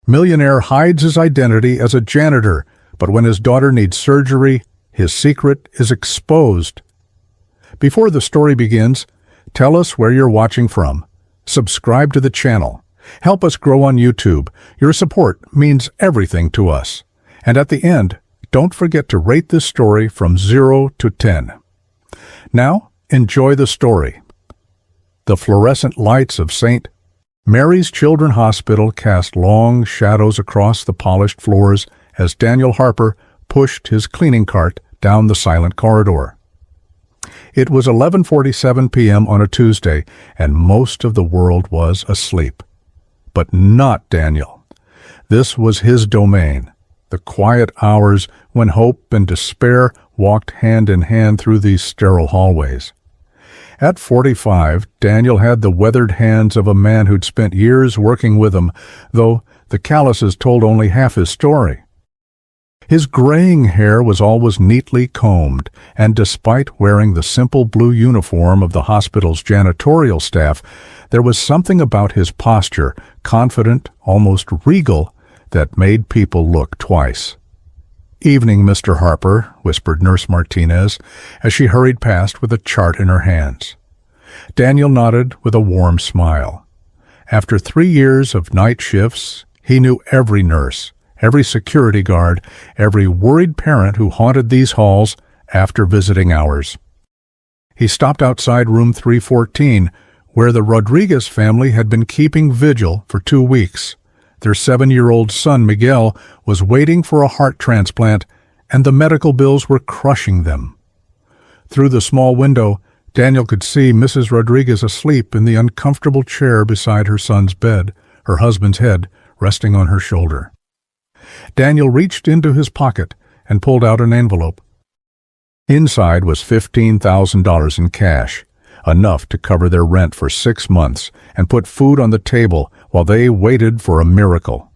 Millionaire hides his identity as a janitor, but when his daughter needs surgery, his secret is exposed. Before the story begins, tell us where you're watching from. Subscribe to the channel. Help us grow on YouTube. Your support means everything to us. And at the end, don't forget to rate this story from 0 to 10. Now, enjoy the story. The fluorescent lights of St. Mary's Children's Hospital cast long shadows across the polished floors as Daniel Harper pushed his cleaning cart down the silent corridor. It was 11:47 p.m. on a Tuesday, and most of the world was asleep. But not Daniel. This was his domain, the quiet hours when hope and despair walked hand in hand through these sterile hallways. At 45, Daniel had the weathered hands of a man who'd spent years working with him, though the calluses told only half his story. His graying hair was always neatly combed, and despite wearing the simple blue uniform of the hospital's janitorial staff, there was something about his posture, confident, almost regal, that made people look twice. "Evening, Mr. Harper," whispered Nurse Martinez, as she hurried past with a chart in her hands. Daniel nodded with a warm smile. After 3 years of night shifts, he knew every nurse, every security guard, every worried parent who haunted these halls after visiting hours. He stopped outside room 314, where the Rodriguez family had been keeping vigil for 2 weeks. Their 7-year-old son, Miguel, was waiting for a heart transplant, and the medical bills were crushing them. Through the small window, Daniel could see Mrs. Rodriguez asleep in the uncomfortable chair beside her son's bed, her husband's head resting on her shoulder. Daniel reached into his pocket and pulled out an envelope. Inside was $15,000 in cash, enough to cover their rent for 6 months and put food on the table while they waited for a miracle.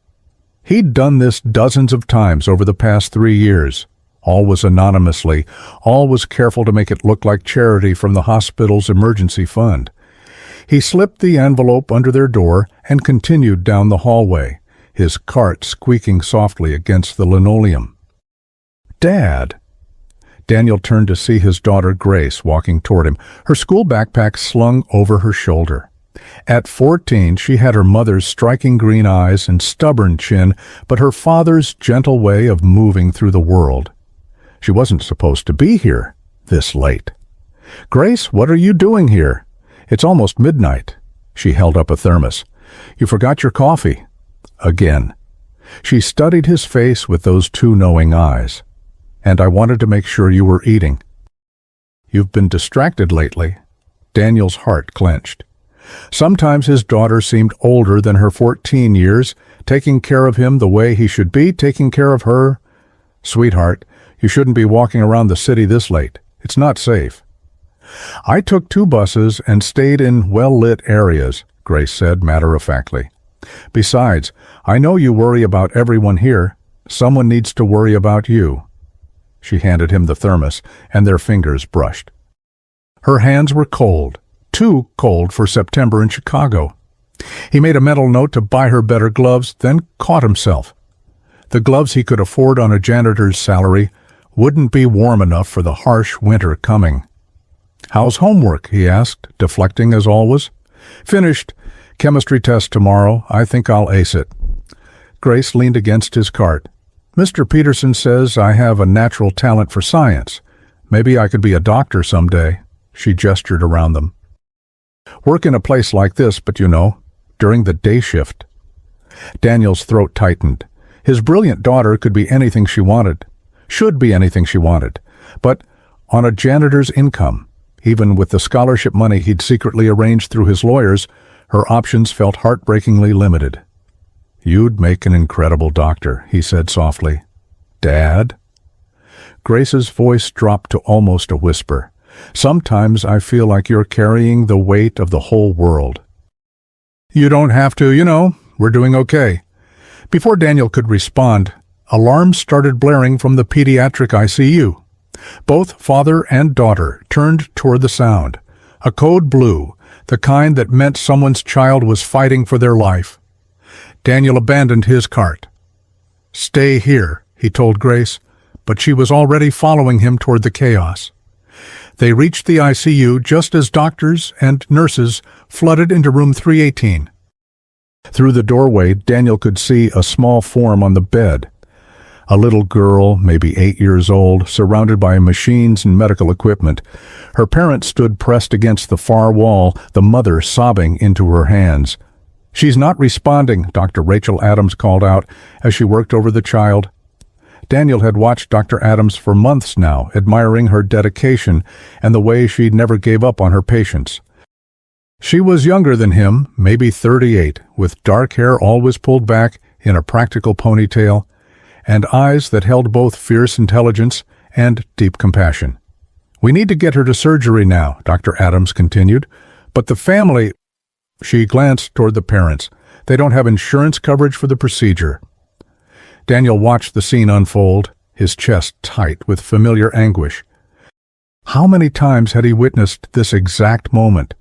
He'd done this dozens of times over the past 3 years. Always anonymously, always careful to make it look like charity from the hospital's emergency fund. He slipped the envelope under their door and continued down the hallway, his cart squeaking softly against the linoleum. "Dad!" Daniel turned to see his daughter Grace walking toward him, her school backpack slung over her shoulder. At 14, she had her mother's striking green eyes and stubborn chin, but her father's gentle way of moving through the world. She wasn't supposed to be here this late. "Grace, what are you doing here? It's almost midnight." She held up a thermos. "You forgot your coffee." Again. She studied his face with those 2 knowing eyes. "And I wanted to make sure you were eating." "You've been distracted lately." Daniel's heart clenched. Sometimes his daughter seemed older than her 14 years, taking care of him the way he should be taking care of her. "Sweetheart, you shouldn't be walking around the city this late. It's not safe." "I took 2 buses and stayed in well-lit areas," Grace said matter-of-factly. "Besides, I know you worry about everyone here. Someone needs to worry about you." She handed him the thermos, and their fingers brushed. Her hands were cold, too cold for September in Chicago. He made a mental note to buy her better gloves, then caught himself. The gloves he could afford on a janitor's salary wouldn't be warm enough for the harsh winter coming. "How's homework?" he asked, deflecting as always. "Finished. Chemistry test tomorrow. I think I'll ace it." Grace leaned against his cart. "Mr. Peterson says I have a natural talent for science. Maybe I could be a doctor someday." She gestured around them. "Work in a place like this, but you know, during the day shift." Daniel's throat tightened. His brilliant daughter could be anything she wanted, should be anything she wanted, but on a janitor's income, even with the scholarship money he'd secretly arranged through his lawyers, her options felt heartbreakingly limited. "You'd make an incredible doctor," he said softly. "Dad?" Grace's voice dropped to almost a whisper. "Sometimes I feel like you're carrying the weight of the whole world." "You don't have to, you know. We're doing okay." Before Daniel could respond, alarms started blaring from the pediatric ICU. Both father and daughter turned toward the sound. A code blue, the kind that meant someone's child was fighting for their life. Daniel abandoned his cart. "Stay here," he told Grace, but she was already following him toward the chaos. They reached the ICU just as doctors and nurses flooded into room 318. Through the doorway, Daniel could see a small form on the bed. A little girl, maybe 8 years old, surrounded by machines and medical equipment. Her parents stood pressed against the far wall, the mother sobbing into her hands. "She's not responding," Dr. Rachel Adams called out as she worked over the child. Daniel had watched Dr. Adams for months now, admiring her dedication and the way she never gave up on her patients. She was younger than him, maybe 38, with dark hair always pulled back in a practical ponytail, and eyes that held both fierce intelligence and deep compassion. "We need to get her to surgery now," Dr. Adams continued, "but the family—" She glanced toward the parents. "They don't have insurance coverage for the procedure." Daniel watched the scene unfold, his chest tight with familiar anguish. How many times had he witnessed this exact moment?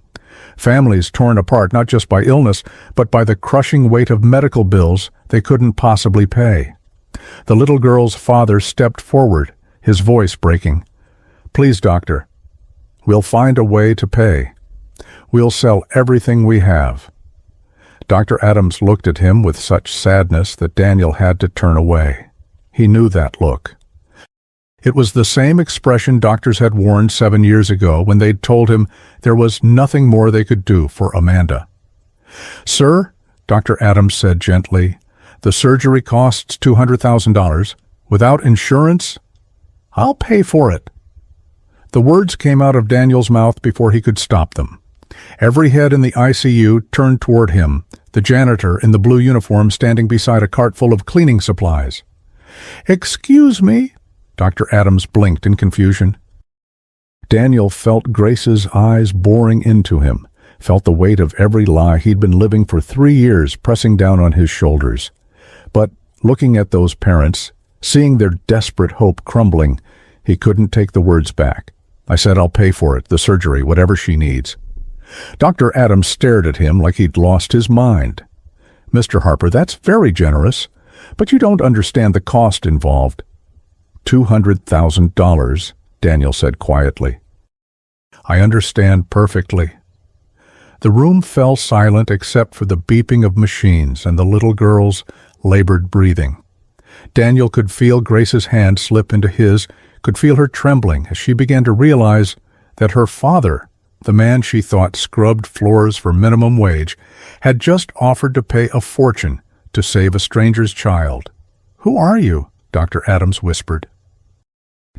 Families torn apart not just by illness, but by the crushing weight of medical bills they couldn't possibly pay. The little girl's father stepped forward, his voice breaking. "Please, doctor, we'll find a way to pay. We'll sell everything we have." Dr. Adams looked at him with such sadness that Daniel had to turn away. He knew that look. It was the same expression doctors had worn 7 years ago when they'd told him there was nothing more they could do for Amanda. "Sir," Dr. Adams said gently, "the surgery costs $200,000. Without insurance, I'll pay for it." The words came out of Daniel's mouth before he could stop them. Every head in the ICU turned toward him, the janitor in the blue uniform standing beside a cart full of cleaning supplies. "Excuse me?" Dr. Adams blinked in confusion. Daniel felt Grace's eyes boring into him, felt the weight of every lie he'd been living for 3 years pressing down on his shoulders. But looking at those parents, seeing their desperate hope crumbling, he couldn't take the words back. "I said I'll pay for it, the surgery, whatever she needs." Dr. Adams stared at him like he'd lost his mind. "Mr. Harper, that's very generous, but you don't understand the cost involved." $200,000, Daniel said quietly. "I understand perfectly." The room fell silent except for the beeping of machines and the little girl's labored breathing. Daniel could feel Grace's hand slip into his, could feel her trembling as she began to realize that her father, the man she thought scrubbed floors for minimum wage, had just offered to pay a fortune to save a stranger's child. "Who are you?" Dr. Adams whispered.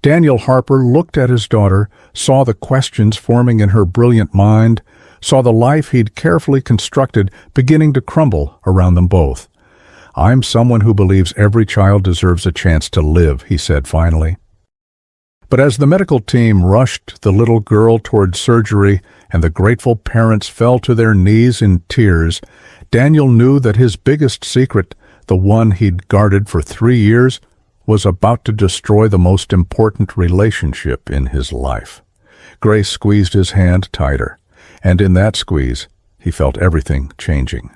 Daniel Harper looked at his daughter, saw the questions forming in her brilliant mind, saw the life he'd carefully constructed beginning to crumble around them both. "I'm someone who believes every child deserves a chance to live," he said finally. But as the medical team rushed the little girl toward surgery and the grateful parents fell to their knees in tears, Daniel knew that his biggest secret, the one he'd guarded for 3 years, was about to destroy the most important relationship in his life. Grace squeezed his hand tighter, and in that squeeze, he felt everything changing.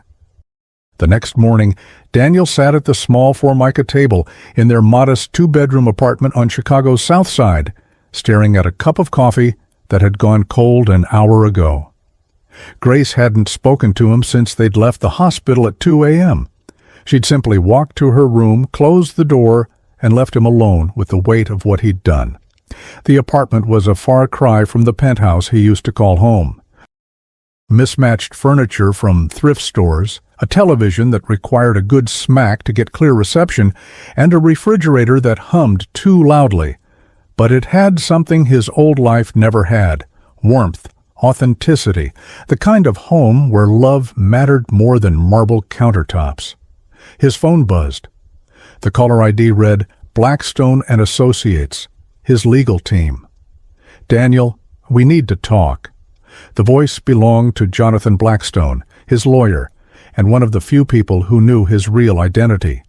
The next morning, Daniel sat at the small Formica table in their modest 2-bedroom apartment on Chicago's South Side, staring at a cup of coffee that had gone cold an hour ago. Grace hadn't spoken to him since they'd left the hospital at 2 a.m. She'd simply walked to her room, closed the door, and left him alone with the weight of what he'd done. The apartment was a far cry from the penthouse he used to call home. Mismatched furniture from thrift stores, a television that required a good smack to get clear reception, and a refrigerator that hummed too loudly. But it had something his old life never had: warmth, authenticity, the kind of home where love mattered more than marble countertops. His phone buzzed. The caller ID read, "Blackstone and Associates, his legal team." "Daniel, we need to talk." The voice belonged to Jonathan Blackstone, his lawyer, and one of the few people who knew his real identity.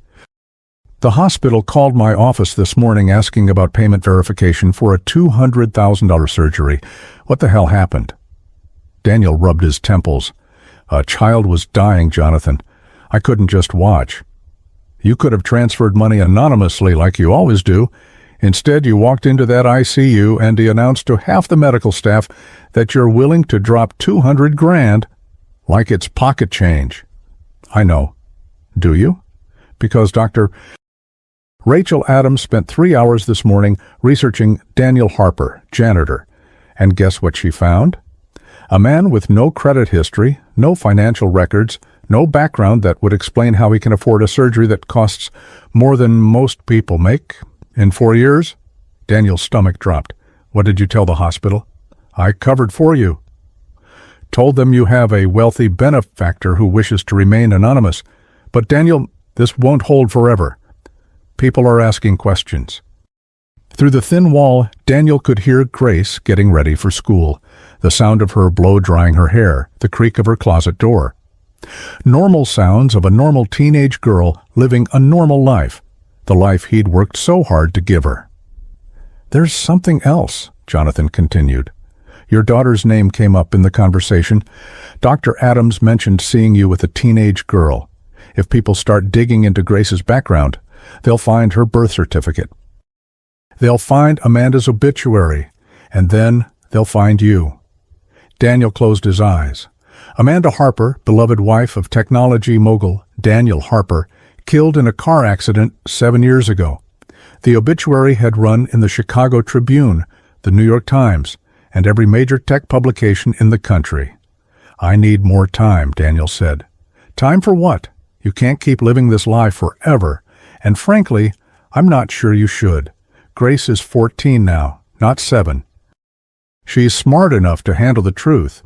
"The hospital called my office this morning asking about payment verification for a $200,000 surgery. What the hell happened?" Daniel rubbed his temples. "A child was dying, Jonathan. I couldn't just watch. You could have transferred money anonymously like you always do. Instead, you walked into that ICU and you announced to half the medical staff that you're willing to drop 200 grand like it's pocket change. I know. Do you? Because Dr. Rachel Adams spent 3 hours this morning researching Daniel Harper, janitor. And guess what she found? A man with no credit history, no financial records, no background that would explain how he can afford a surgery that costs more than most people make. In 4 years? Daniel's stomach dropped. What did you tell the hospital? I covered for you. Told them you have a wealthy benefactor who wishes to remain anonymous. But Daniel, this won't hold forever. People are asking questions. Through the thin wall, Daniel could hear Grace getting ready for school, the sound of her blow-drying her hair, the creak of her closet door. Normal sounds of a normal teenage girl living a normal life, the life he'd worked so hard to give her. There's something else, Jonathan continued. Your daughter's name came up in the conversation. Dr. Adams mentioned seeing you with a teenage girl. If people start digging into Grace's background, they'll find her birth certificate. They'll find Amanda's obituary, and then they'll find you. Daniel closed his eyes. Amanda Harper, beloved wife of technology mogul Daniel Harper, killed in a car accident 7 years ago. The obituary had run in the Chicago Tribune, the New York Times, and every major tech publication in the country. I need more time, Daniel said. Time for what? You can't keep living this lie forever, and frankly, I'm not sure you should. Grace is 14 now, not 7. She's smart enough to handle the truth.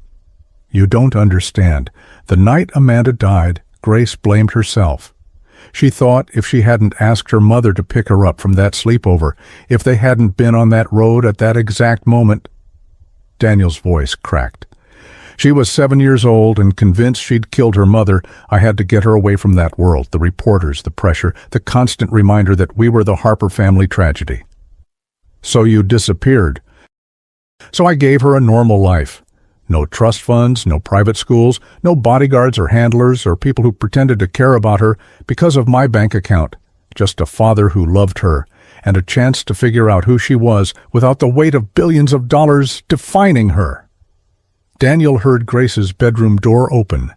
You don't understand. The night Amanda died, Grace blamed herself. She thought if she hadn't asked her mother to pick her up from that sleepover, if they hadn't been on that road at that exact moment. Daniel's voice cracked. She was 7 years old and convinced she'd killed her mother. I had to get her away from that world, the reporters, the pressure, the constant reminder that we were the Harper family tragedy. So you disappeared. So I gave her a normal life. No trust funds, no private schools, no bodyguards or handlers or people who pretended to care about her because of my bank account. Just a father who loved her and a chance to figure out who she was without the weight of billions of dollars defining her. Daniel heard Grace's bedroom door open.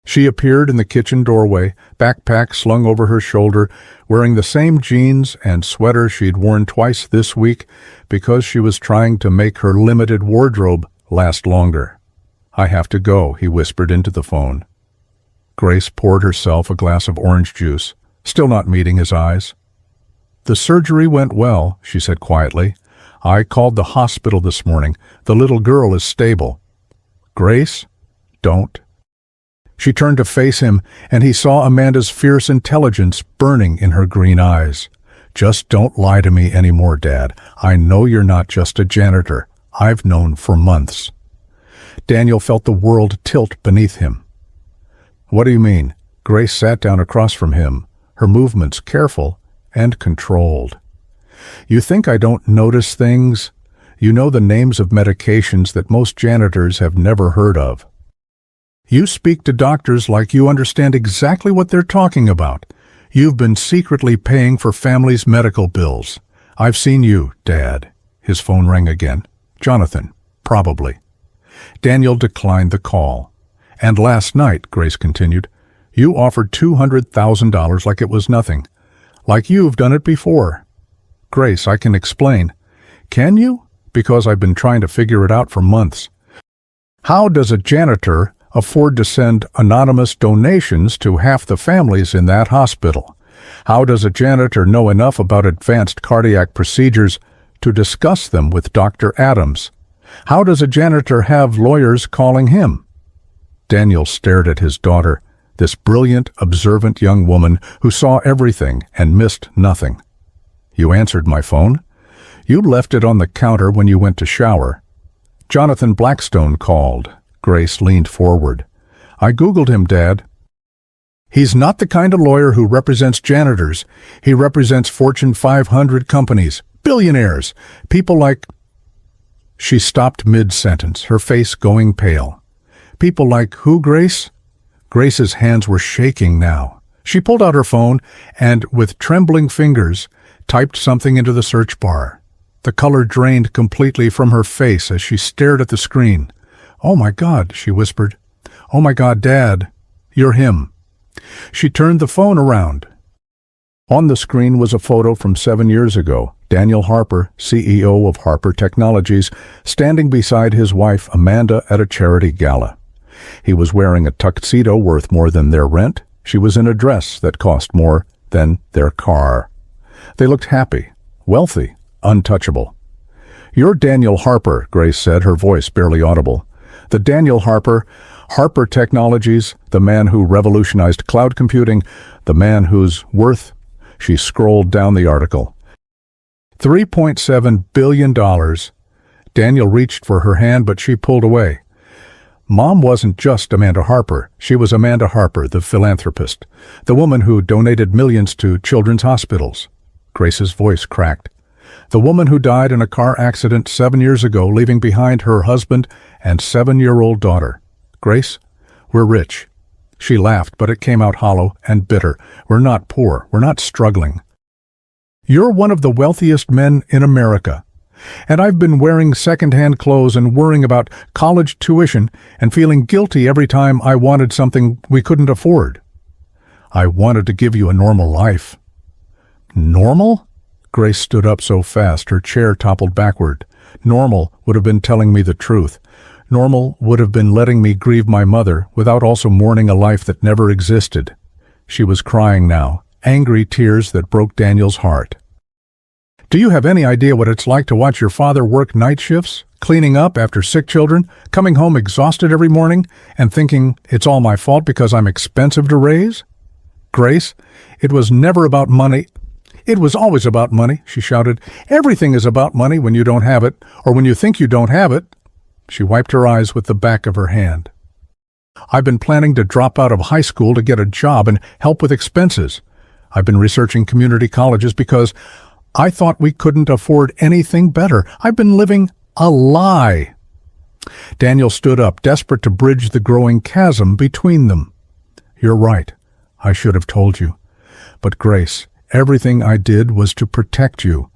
She appeared in the kitchen doorway, backpack slung over her shoulder, wearing the same jeans and sweater she'd worn twice this week because she was trying to make her limited wardrobe last longer. I have to go, he whispered into the phone. Grace poured herself a glass of orange juice, still not meeting his eyes. The surgery went well, she said quietly. I called the hospital this morning. The little girl is stable. Grace, don't. She turned to face him, and he saw Amanda's fierce intelligence burning in her green eyes. Just don't lie to me anymore, Dad. I know you're not just a janitor. I've known for months. Daniel felt the world tilt beneath him. What do you mean? Grace sat down across from him, her movements careful and controlled. You think I don't notice things? You know the names of medications that most janitors have never heard of. You speak to doctors like you understand exactly what they're talking about. You've been secretly paying for families' medical bills. I've seen you, Dad. His phone rang again. Jonathan, probably. Daniel declined the call. And last night, Grace continued, you offered $200,000 like it was nothing. Like you've done it before. Grace, I can explain. Can you? Because I've been trying to figure it out for months. How does a janitor afford to send anonymous donations to half the families in that hospital? How does a janitor know enough about advanced cardiac procedures to discuss them with Dr. Adams? How does a janitor have lawyers calling him? Daniel stared at his daughter, this brilliant, observant young woman who saw everything and missed nothing. You answered my phone. You left it on the counter when you went to shower. Jonathan Blackstone called. Grace leaned forward. I Googled him, Dad. He's not the kind of lawyer who represents janitors. He represents Fortune 500 companies, billionaires, people like... She stopped mid-sentence, her face going pale. People like who, Grace? Grace's hands were shaking now. She pulled out her phone and, with trembling fingers, typed something into the search bar. The color drained completely from her face as she stared at the screen. "Oh my God," she whispered. "Oh my God, Dad, you're him." She turned the phone around. On the screen was a photo from 7 years ago. Daniel Harper, CEO of Harper Technologies, standing beside his wife Amanda at a charity gala. He was wearing a tuxedo worth more than their rent. She was in a dress that cost more than their car. They looked happy, wealthy, untouchable. "You're Daniel Harper," Grace said, her voice barely audible. "The Daniel Harper, Harper Technologies, the man who revolutionized cloud computing, the man whose worth—" She scrolled down the article. $3.7 billion. Daniel reached for her hand, but she pulled away. Mom wasn't just Amanda Harper. She was Amanda Harper, the philanthropist, the woman who donated millions to children's hospitals. Grace's voice cracked. The woman who died in a car accident 7 years ago, leaving behind her husband and 7-year-old daughter. "Grace, we're rich." She laughed, but it came out hollow and bitter. "We're not poor. We're not struggling. You're one of the wealthiest men in America. And I've been wearing second-hand clothes and worrying about college tuition and feeling guilty every time I wanted something we couldn't afford. I wanted to give you a normal life." "Normal?" Grace stood up so fast her chair toppled backward. "Normal would have been telling me the truth. Normal would have been letting me grieve my mother without also mourning a life that never existed." She was crying now, angry tears that broke Daniel's heart. "Do you have any idea what it's like to watch your father work night shifts, cleaning up after sick children, coming home exhausted every morning, and thinking it's all my fault because I'm expensive to raise?" "Grace, it was never about money. It was always about money," she shouted. "Everything is about money when you don't have it, or when you think you don't have it." She wiped her eyes with the back of her hand. "I've been planning to drop out of high school to get a job and help with expenses. I've been researching community colleges because I thought we couldn't afford anything better. I've been living a lie." Daniel stood up, desperate to bridge the growing chasm between them. "You're right. I should have told you. But Grace, everything I did was to protect you.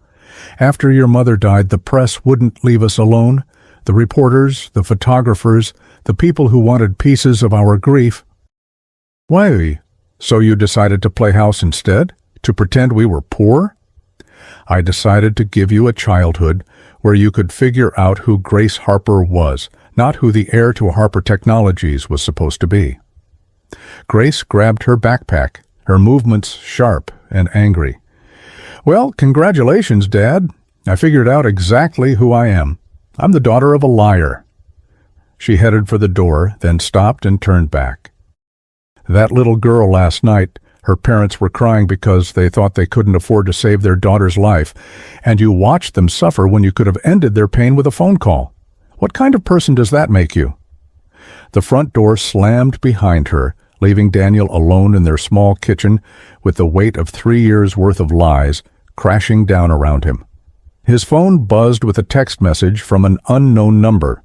After your mother died, the press wouldn't leave us alone. The reporters, the photographers, the people who wanted pieces of our grief." "Why? So you decided to play house instead? To pretend we were poor?" "I decided to give you a childhood where you could figure out who Grace Harper was, not who the heir to Harper Technologies was supposed to be." Grace grabbed her backpack, her movements sharp and angry. "Well, congratulations, Dad. I figured out exactly who I am. I'm the daughter of a liar." She headed for the door, then stopped and turned back. "That little girl last night, her parents were crying because they thought they couldn't afford to save their daughter's life, and you watched them suffer when you could have ended their pain with a phone call. What kind of person does that make you?" The front door slammed behind her, leaving Daniel alone in their small kitchen with the weight of 3 years' worth of lies crashing down around him. His phone buzzed with a text message from an unknown number.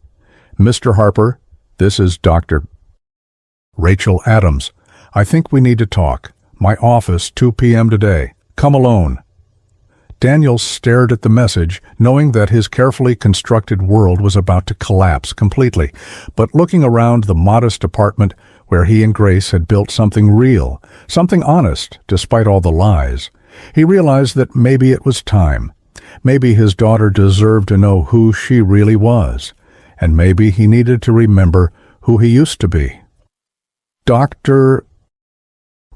"Mr. Harper, this is Dr. Rachel Adams. I think we need to talk. My office, 2 p.m. today. Come alone." Daniel stared at the message, knowing that his carefully constructed world was about to collapse completely, but looking around the modest apartment where he and Grace had built something real, something honest, despite all the lies, he realized that maybe it was time. Maybe his daughter deserved to know who she really was, and maybe he needed to remember who he used to be. Dr.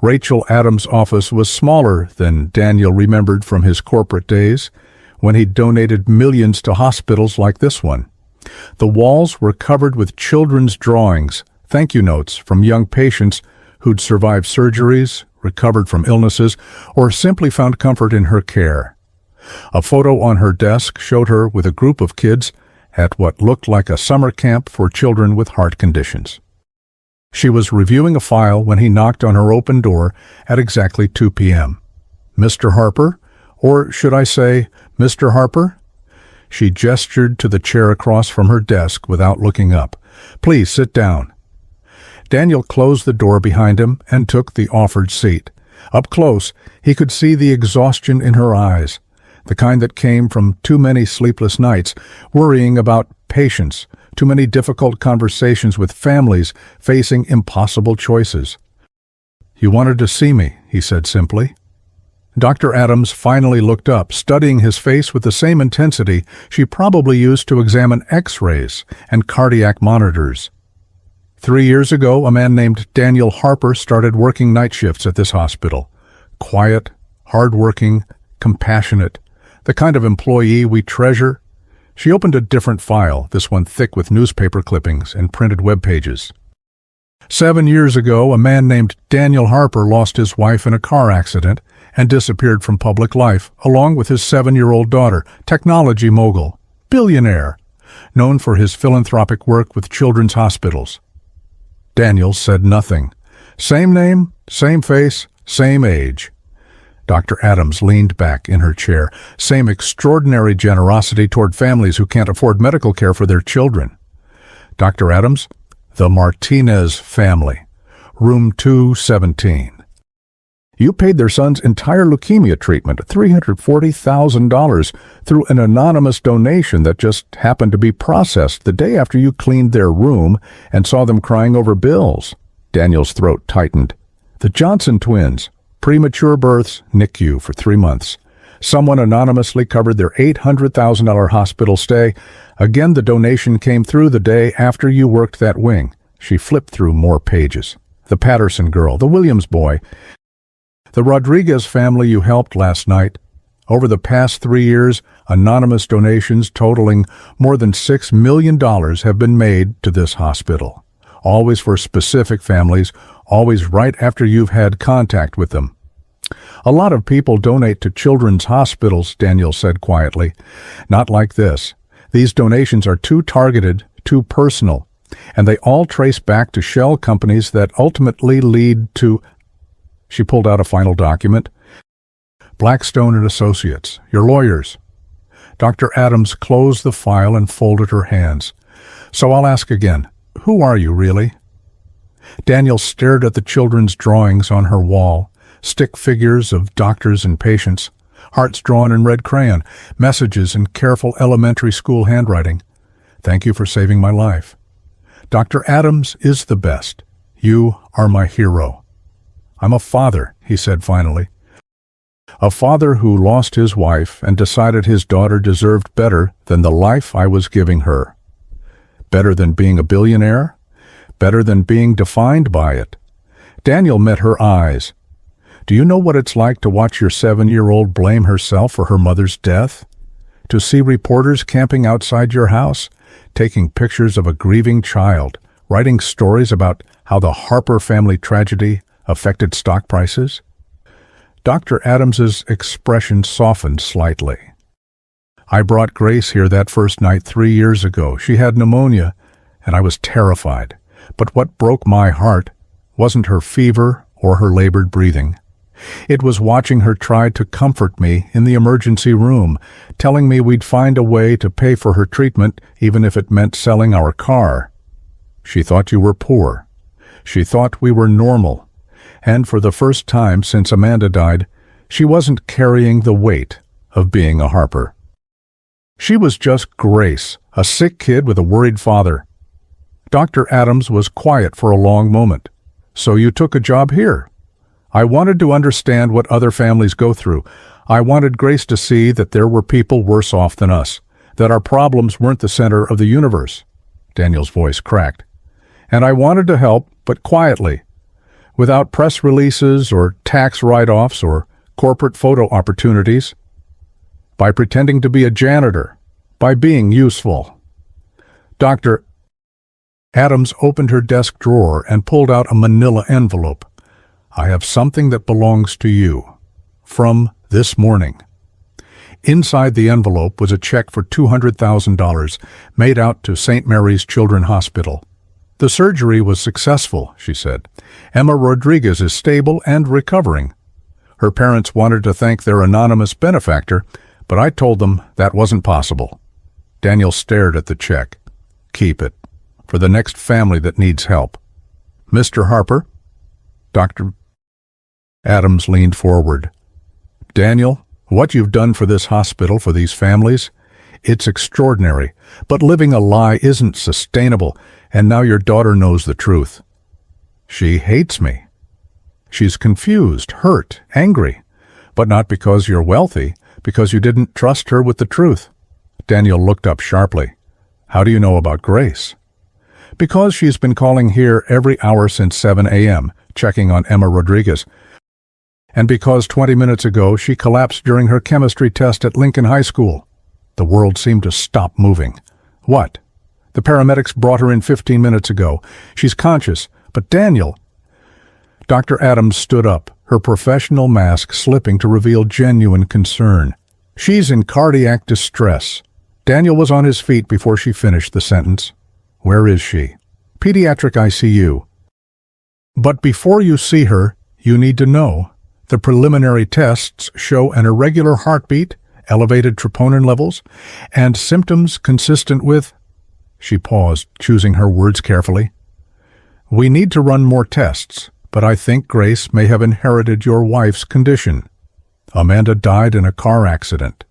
Rachel Adams' office was smaller than Daniel remembered from his corporate days, when he donated millions to hospitals like this one. The walls were covered with children's drawings, thank you notes from young patients who'd survived surgeries, recovered from illnesses, or simply found comfort in her care. A photo on her desk showed her with a group of kids at what looked like a summer camp for children with heart conditions. She was reviewing a file when he knocked on her open door at exactly 2 p.m. "Mr. Harper? Or should I say, Mr. Harper?" She gestured to the chair across from her desk without looking up. "Please sit down." Daniel closed the door behind him and took the offered seat. Up close, he could see the exhaustion in her eyes, the kind that came from too many sleepless nights, worrying about patients, too many difficult conversations with families facing impossible choices. "You wanted to see me," he said simply. Dr. Adams finally looked up, studying his face with the same intensity she probably used to examine X-rays and cardiac monitors. 3 years ago, a man named Daniel Harper started working night shifts at this hospital. Quiet, hard-working, compassionate, the kind of employee we treasure. She opened a different file, this one thick with newspaper clippings and printed web pages. 7 years ago, a man named Daniel Harper lost his wife in a car accident and disappeared from public life, along with his 7-year-old daughter, technology mogul, billionaire, known for his philanthropic work with children's hospitals. Daniel said nothing. Same name, same face, same age. Dr. Adams leaned back in her chair. Same extraordinary generosity toward families who can't afford medical care for their children. Dr. Adams, the Martinez family, room 217. You paid their son's entire leukemia treatment, $340,000, through an anonymous donation that just happened to be processed the day after you cleaned their room and saw them crying over bills. Daniel's throat tightened. The Johnson twins, premature births, NICU for 3 months. Someone anonymously covered their $800,000 hospital stay. Again, the donation came through the day after you worked that wing. She flipped through more pages. The Patterson girl, the Williams boy, the Rodriguez family you helped last night. Over the past 3 years, anonymous donations totaling more than $6 million have been made to this hospital. Always for specific families, always right after you've had contact with them. A lot of people donate to children's hospitals, Daniel said quietly. Not like this. These donations are too targeted, too personal, and they all trace back to shell companies that ultimately lead to... She pulled out a final document. Blackstone and Associates, your lawyers. Dr. Adams closed the file and folded her hands. So I'll ask again, who are you really? Daniel stared at the children's drawings on her wall, stick figures of doctors and patients, hearts drawn in red crayon, messages in careful elementary school handwriting. Thank you for saving my life. Dr. Adams is the best. You are my hero. I'm a father, he said finally. A father who lost his wife and decided his daughter deserved better than the life I was giving her. Better than being a billionaire? Better than being defined by it. Daniel met her eyes. Do you know what it's like to watch your 7-year-old blame herself for her mother's death? To see reporters camping outside your house, taking pictures of a grieving child, writing stories about how the Harper family tragedy affected stock prices? Dr. Adams's expression softened slightly. I brought Grace here that first night 3 years ago. She had pneumonia, and I was terrified. But what broke my heart wasn't her fever or her labored breathing. It was watching her try to comfort me in the emergency room, telling me we'd find a way to pay for her treatment even if it meant selling our car. She thought you were poor. She thought we were normal. And for the first time since Amanda died, she wasn't carrying the weight of being a Harper. She was just Grace, a sick kid with a worried father. Dr. Adams was quiet for a long moment. So you took a job here. I wanted to understand what other families go through. I wanted Grace to see that there were people worse off than us, that our problems weren't the center of the universe. Daniel's voice cracked. And I wanted to help, but quietly, without press releases or tax write-offs or corporate photo opportunities, by pretending to be a janitor, by being useful. Dr. Adams opened her desk drawer and pulled out a manila envelope. I have something that belongs to you. From this morning. Inside the envelope was a check for $200,000 made out to St. Mary's Children's Hospital. The surgery was successful, she said. Emma Rodriguez is stable and recovering. Her parents wanted to thank their anonymous benefactor, but I told them that wasn't possible. Daniel stared at the check. Keep it. For the next family that needs help. Mr. Harper? Dr. Adams leaned forward. Daniel, what you've done for this hospital, for these families, it's extraordinary, but living a lie isn't sustainable, and now your daughter knows the truth. She hates me. She's confused, hurt, angry, but not because you're wealthy, because you didn't trust her with the truth. Daniel looked up sharply. How do you know about Grace? Because she's been calling here every hour since 7 a.m., checking on Emma Rodriguez, and because 20 minutes ago she collapsed during her chemistry test at Lincoln High School. The world seemed to stop moving. What? The paramedics brought her in 15 minutes ago. She's conscious, but Daniel... Dr. Adams stood up, her professional mask slipping to reveal genuine concern. She's in cardiac distress. Daniel was on his feet before she finished the sentence. Where is she? Pediatric ICU. But before you see her, you need to know. The preliminary tests show an irregular heartbeat, elevated troponin levels, and symptoms consistent with... She paused, choosing her words carefully. We need to run more tests, but I think Grace may have inherited your wife's condition. Amanda died in a car accident.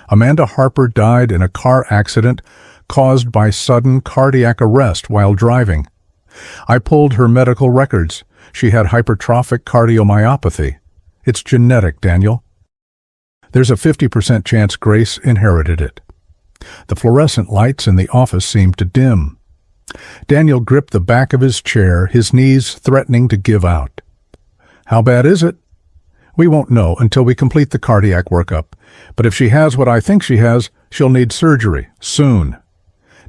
Amanda Harper died in a car accident caused by sudden cardiac arrest while driving. I pulled her medical records. She had hypertrophic cardiomyopathy. It's genetic, Daniel. There's a 50% chance Grace inherited it. The fluorescent lights in the office seemed to dim. Daniel gripped the back of his chair, his knees threatening to give out. How bad is it? We won't know until we complete the cardiac workup. But if she has what I think she has, she'll need surgery, soon.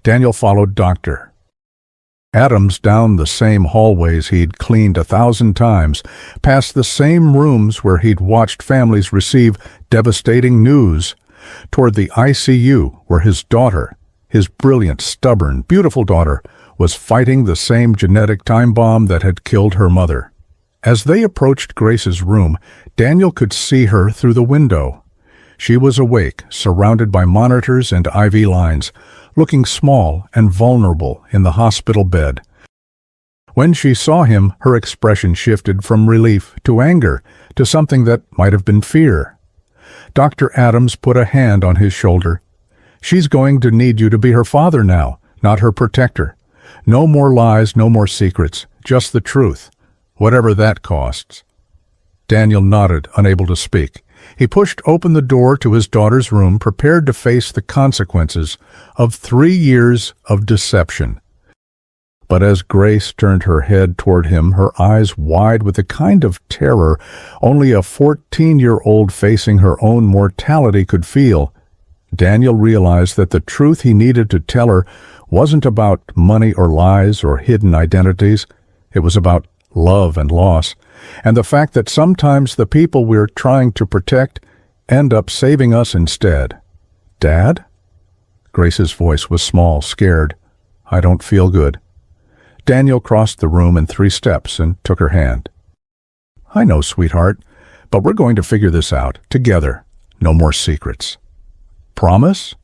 Daniel followed Dr. Adams down the same hallways he'd cleaned 1,000 times, past the same rooms where he'd watched families receive devastating news, toward the ICU where his daughter, his brilliant, stubborn, beautiful daughter, was fighting the same genetic time bomb that had killed her mother. As they approached Grace's room, Daniel could see her through the window. She was awake, surrounded by monitors and IV lines, looking small and vulnerable in the hospital bed. When she saw him, her expression shifted from relief to anger, to something that might have been fear. Dr. Adams put a hand on his shoulder. She's going to need you to be her father now, not her protector. No more lies, no more secrets, just the truth, whatever that costs. Daniel nodded, unable to speak. He pushed open the door to his daughter's room, prepared to face the consequences of 3 years of deception. But as Grace turned her head toward him, her eyes wide with the kind of terror only a 14-year-old facing her own mortality could feel, Daniel realized that the truth he needed to tell her wasn't about money or lies or hidden identities. It was about love and loss, and the fact that sometimes the people we're trying to protect end up saving us instead. Dad? Grace's voice was small, scared. I don't feel good. Daniel crossed the room in 3 steps and took her hand. I know, sweetheart, but we're going to figure this out, together. No more secrets. Promise?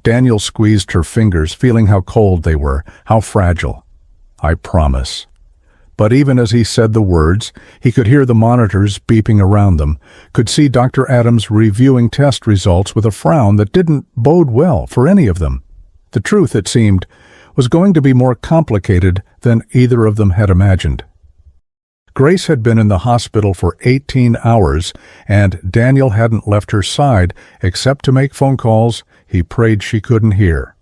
Daniel squeezed her fingers, feeling how cold they were, how fragile. I promise. But even as he said the words, he could hear the monitors beeping around them, could see Dr. Adams reviewing test results with a frown that didn't bode well for any of them. The truth, it seemed, was going to be more complicated than either of them had imagined. Grace had been in the hospital for 18 hours, and Daniel hadn't left her side except to make phone calls he prayed she couldn't hear.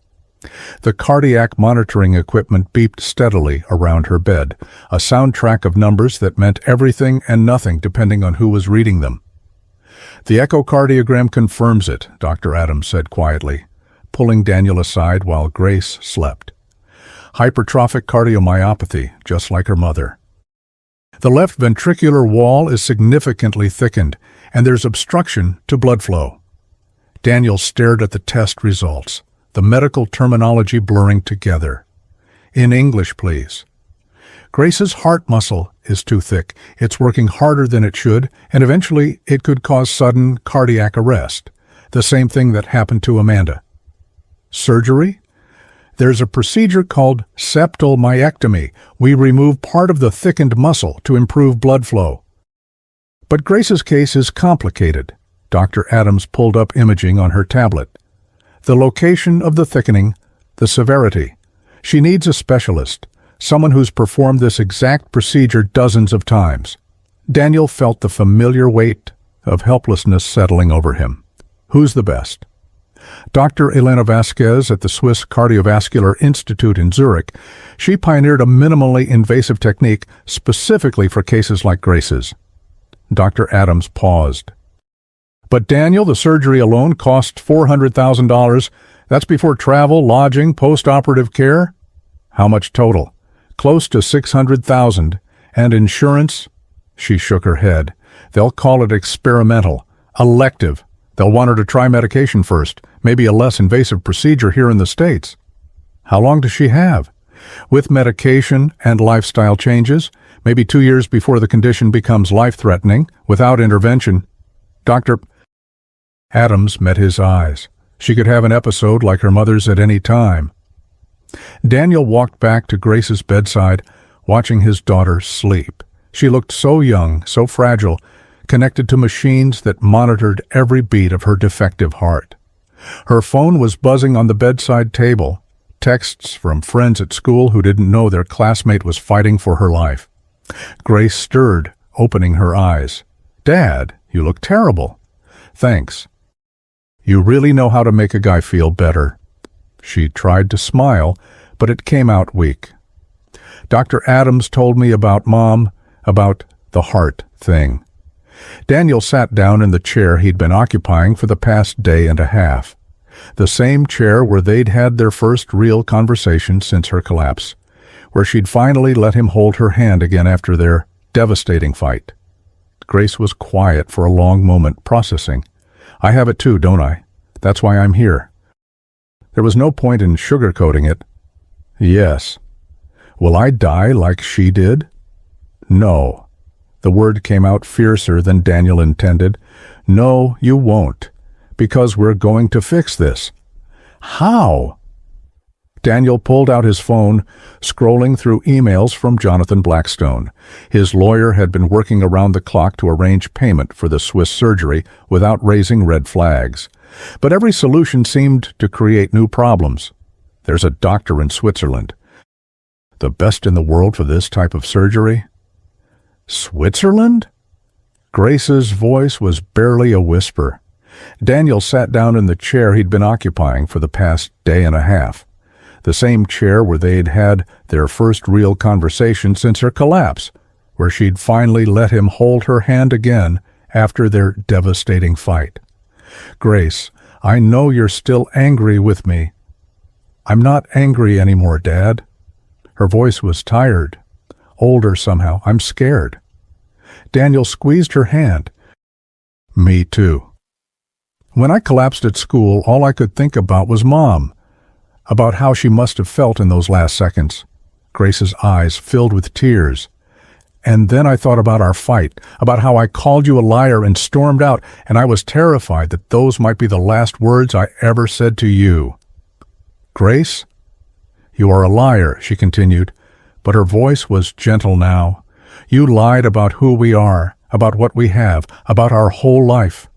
The cardiac monitoring equipment beeped steadily around her bed, a soundtrack of numbers that meant everything and nothing depending on who was reading them. The echocardiogram confirms it, Dr. Adams said quietly, pulling Daniel aside while Grace slept. Hypertrophic cardiomyopathy, just like her mother. The left ventricular wall is significantly thickened, and there's obstruction to blood flow. Daniel stared at the test results, the medical terminology blurring together. In English, please. Grace's heart muscle is too thick. It's working harder than it should, and eventually it could cause sudden cardiac arrest, the same thing that happened to Amanda. Surgery? There's a procedure called septal myectomy. We remove part of the thickened muscle to improve blood flow. But Grace's case is complicated. Dr. Adams pulled up imaging on her tablet. The location of the thickening, the severity. She needs a specialist, someone who's performed this exact procedure dozens of times. Daniel felt the familiar weight of helplessness settling over him. Who's the best? Dr. Elena Vasquez at the Swiss Cardiovascular Institute in Zurich. She pioneered a minimally invasive technique specifically for cases like Grace's. Dr. Adams paused. But Daniel, the surgery alone cost $400,000. That's before travel, lodging, post-operative care. How much total? Close to $600,000. And insurance? She shook her head. They'll call it experimental, elective. They'll want her to try medication first, maybe a less invasive procedure here in the States. How long does she have? With medication and lifestyle changes, maybe 2 years before the condition becomes life-threatening, without intervention. Dr. Adams met his eyes. She could have an episode like her mother's at any time. Daniel walked back to Grace's bedside, watching his daughter sleep. She looked so young, so fragile, connected to machines that monitored every beat of her defective heart. Her phone was buzzing on the bedside table, texts from friends at school who didn't know their classmate was fighting for her life. Grace stirred, opening her eyes. "Dad, you look terrible." "Thanks. You really know how to make a guy feel better." She tried to smile, but it came out weak. "Dr. Adams told me about Mom, about the heart thing." Daniel sat down in the chair he'd been occupying for the past day and a half. The same chair where they'd had their first real conversation since her collapse, where she'd finally let him hold her hand again after their devastating fight. Grace was quiet for a long moment, processing. "I have it too, don't I? That's why I'm here." There was no point in sugarcoating it. "Yes." "Will I die like she did?" "No." The word came out fiercer than Daniel intended. "No, you won't, because we're going to fix this." "How?" Daniel pulled out his phone, scrolling through emails from Jonathan Blackstone. His lawyer had been working around the clock to arrange payment for the Swiss surgery without raising red flags. But every solution seemed to create new problems. There's a doctor in Switzerland. The best in the world for this type of surgery? Switzerland? Grace's voice was barely a whisper. Daniel sat down in the chair he'd been occupying for the past day and a half. The same chair where they'd had their first real conversation since her collapse, where she'd finally let him hold her hand again after their devastating fight. "Grace, I know you're still angry with me." "I'm not angry anymore, Dad." Her voice was tired, older somehow. "I'm scared." Daniel squeezed her hand. "Me too. When I collapsed at school, all I could think about was Mom, about how she must have felt in those last seconds." Grace's eyes filled with tears. "And then I thought about our fight, about how I called you a liar and stormed out, and I was terrified that those might be the last words I ever said to you." "Grace, you are a liar," she continued, but her voice was gentle now. "You lied about who we are, about what we have, about our whole life.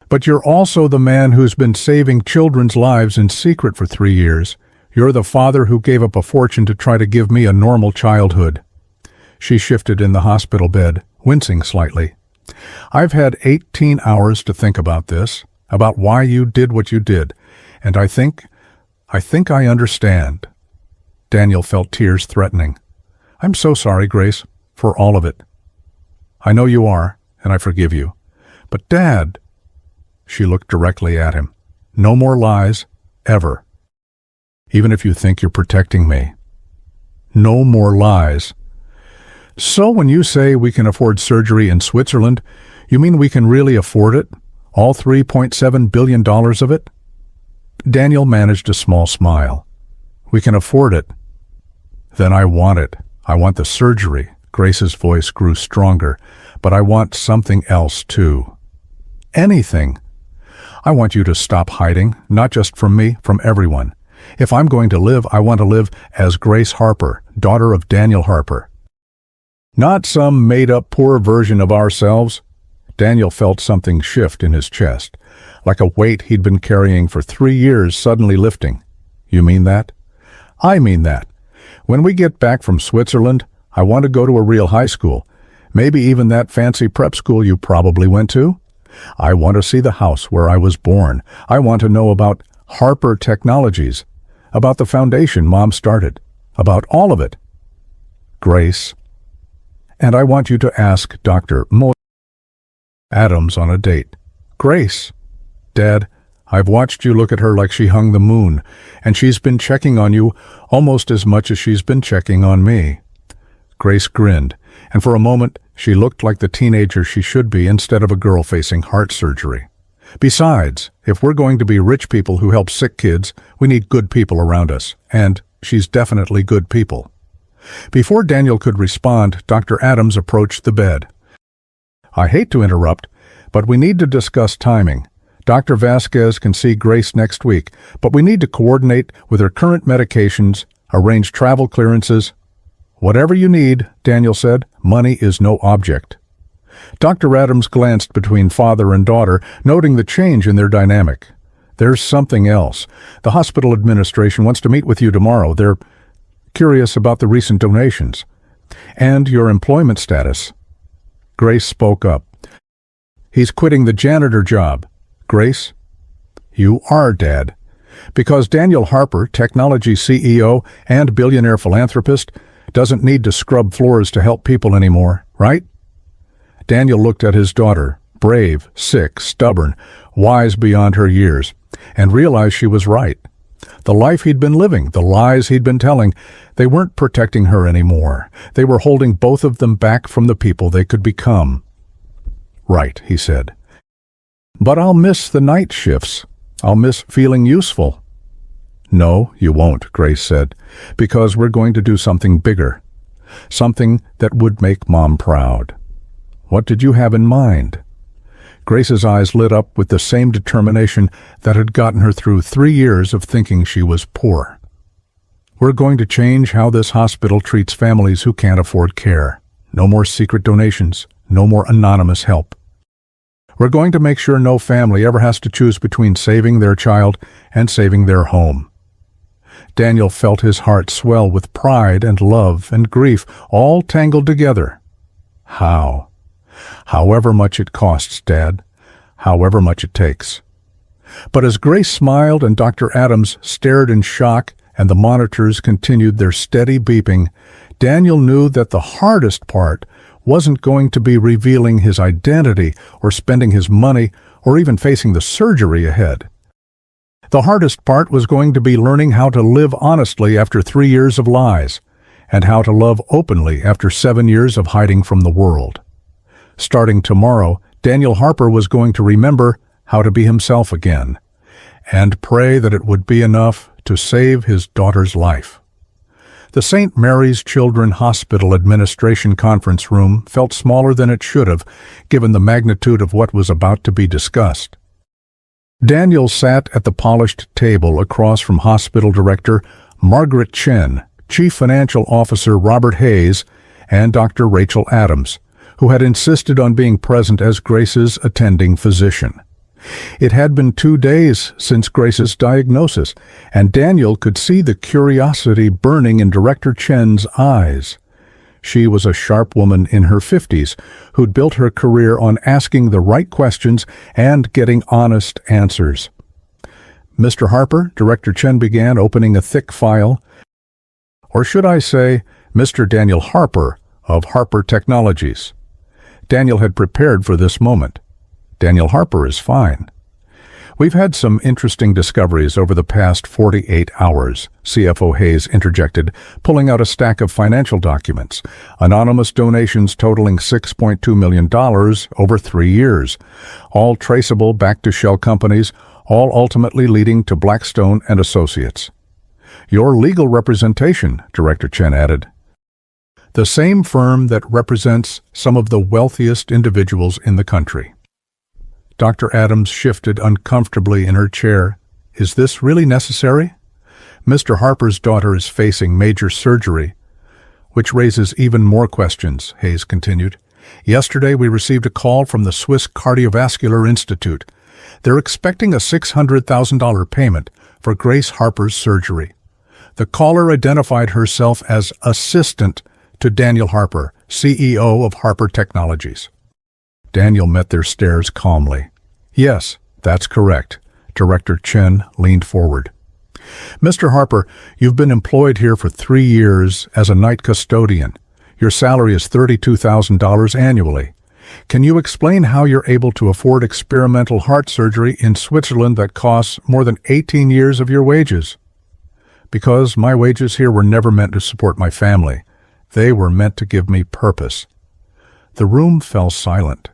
But you're also the man who's been saving children's lives in secret for 3 years. You're the father who gave up a fortune to try to give me a normal childhood." She shifted in the hospital bed, wincing slightly. "I've had 18 hours to think about this, about why you did what you did, and I think I understand." Daniel felt tears threatening. "I'm so sorry, Grace, for all of it. I know you are, and I forgive you. But Dad..." She looked directly at him. "No more lies, ever. Even if you think you're protecting me. No more lies." "So when you say we can afford surgery in Switzerland, you mean we can really afford it? All $3.7 billion of it?" Daniel managed a small smile. "We can afford it." "Then I want it. I want the surgery." Grace's voice grew stronger. "But I want something else, too." "Anything." "I want you to stop hiding, not just from me, from everyone. If I'm going to live, I want to live as Grace Harper, daughter of Daniel Harper. Not some made-up poor version of ourselves. Daniel felt something shift in his chest, like a weight he'd been carrying for 3 years suddenly lifting. You mean that? I mean that. When we get back from Switzerland, I want to go to a real high school, maybe even that fancy prep school you probably went to. I want to see the house where I was born. I want to know about Harper Technologies, about the foundation Mom started, about all of it. Grace. And I want you to ask Dr. Adams on a date. Grace. Dad, I've watched you look at her like she hung the moon, and she's been checking on you almost as much as she's been checking on me. Grace grinned, and for a moment she looked like the teenager she should be instead of a girl facing heart surgery. Besides, if we're going to be rich people who help sick kids, we need good people around us, and she's definitely good people. Before Daniel could respond, Dr. Adams approached the bed. I hate to interrupt, but we need to discuss timing. Dr. Vasquez can see Grace next week, but we need to coordinate with her current medications, arrange travel clearances. Whatever you need, Daniel said, money is no object. Dr. Adams glanced between father and daughter, noting the change in their dynamic. There's something else. The hospital administration wants to meet with you tomorrow. They're curious about the recent donations and your employment status. Grace spoke up. He's quitting the janitor job. Grace, you are Dad. Because Daniel Harper, technology CEO and billionaire philanthropist, doesn't need to scrub floors to help people anymore, right? Daniel looked at his daughter, brave, sick, stubborn, wise beyond her years, and realized she was right. The life he'd been living, the lies he'd been telling, they weren't protecting her anymore. They were holding both of them back from the people they could become. Right, he said. But I'll miss the night shifts. I'll miss feeling useful. No, you won't, Grace said, because we're going to do something bigger. Something that would make Mom proud. What did you have in mind? Grace's eyes lit up with the same determination that had gotten her through 3 years of thinking she was poor. We're going to change how this hospital treats families who can't afford care. No more secret donations. No more anonymous help. We're going to make sure no family ever has to choose between saving their child and saving their home. Daniel felt his heart swell with pride and love and grief all tangled together. How? However much it costs, Dad. However much it takes. But as Grace smiled and Dr. Adams stared in shock and the monitors continued their steady beeping, Daniel knew that the hardest part wasn't going to be revealing his identity or spending his money or even facing the surgery ahead. The hardest part was going to be learning how to live honestly after 3 years of lies, and how to love openly after 7 years of hiding from the world. Starting tomorrow, Daniel Harper was going to remember how to be himself again, and pray that it would be enough to save his daughter's life. The St. Mary's Children Hospital Administration conference room felt smaller than it should have, given the magnitude of what was about to be discussed. Daniel sat at the polished table across from Hospital Director Margaret Chen, Chief Financial Officer Robert Hayes, and Dr. Rachel Adams, who had insisted on being present as Grace's attending physician. It had been 2 days since Grace's diagnosis, and Daniel could see the curiosity burning in Director Chen's eyes. She was a sharp woman in her 50s who'd built her career on asking the right questions and getting honest answers. Mr. Harper, Director Chen began, opening a thick file. Or should I say, Mr. Daniel Harper of Harper Technologies. Daniel had prepared for this moment. Daniel Harper is fine. We've had some interesting discoveries over the past 48 hours, CFO Hayes interjected, pulling out a stack of financial documents. Anonymous donations totaling $6.2 million over 3 years, all traceable back to shell companies, all ultimately leading to Blackstone and Associates. Your legal representation, Director Chen added. The same firm that represents some of the wealthiest individuals in the country. Dr. Adams shifted uncomfortably in her chair. Is this really necessary? Mr. Harper's daughter is facing major surgery, which raises even more questions, Hayes continued. Yesterday, we received a call from the Swiss Cardiovascular Institute. They're expecting a $600,000 payment for Grace Harper's surgery. The caller identified herself as assistant to Daniel Harper, CEO of Harper Technologies. Daniel met their stares calmly. Yes, that's correct. Director Chen leaned forward. Mr. Harper, you've been employed here for 3 years as a night custodian. Your salary is $32,000 annually. Can you explain how you're able to afford experimental heart surgery in Switzerland that costs more than 18 years of your wages? Because my wages here were never meant to support my family. They were meant to give me purpose. The room fell silent.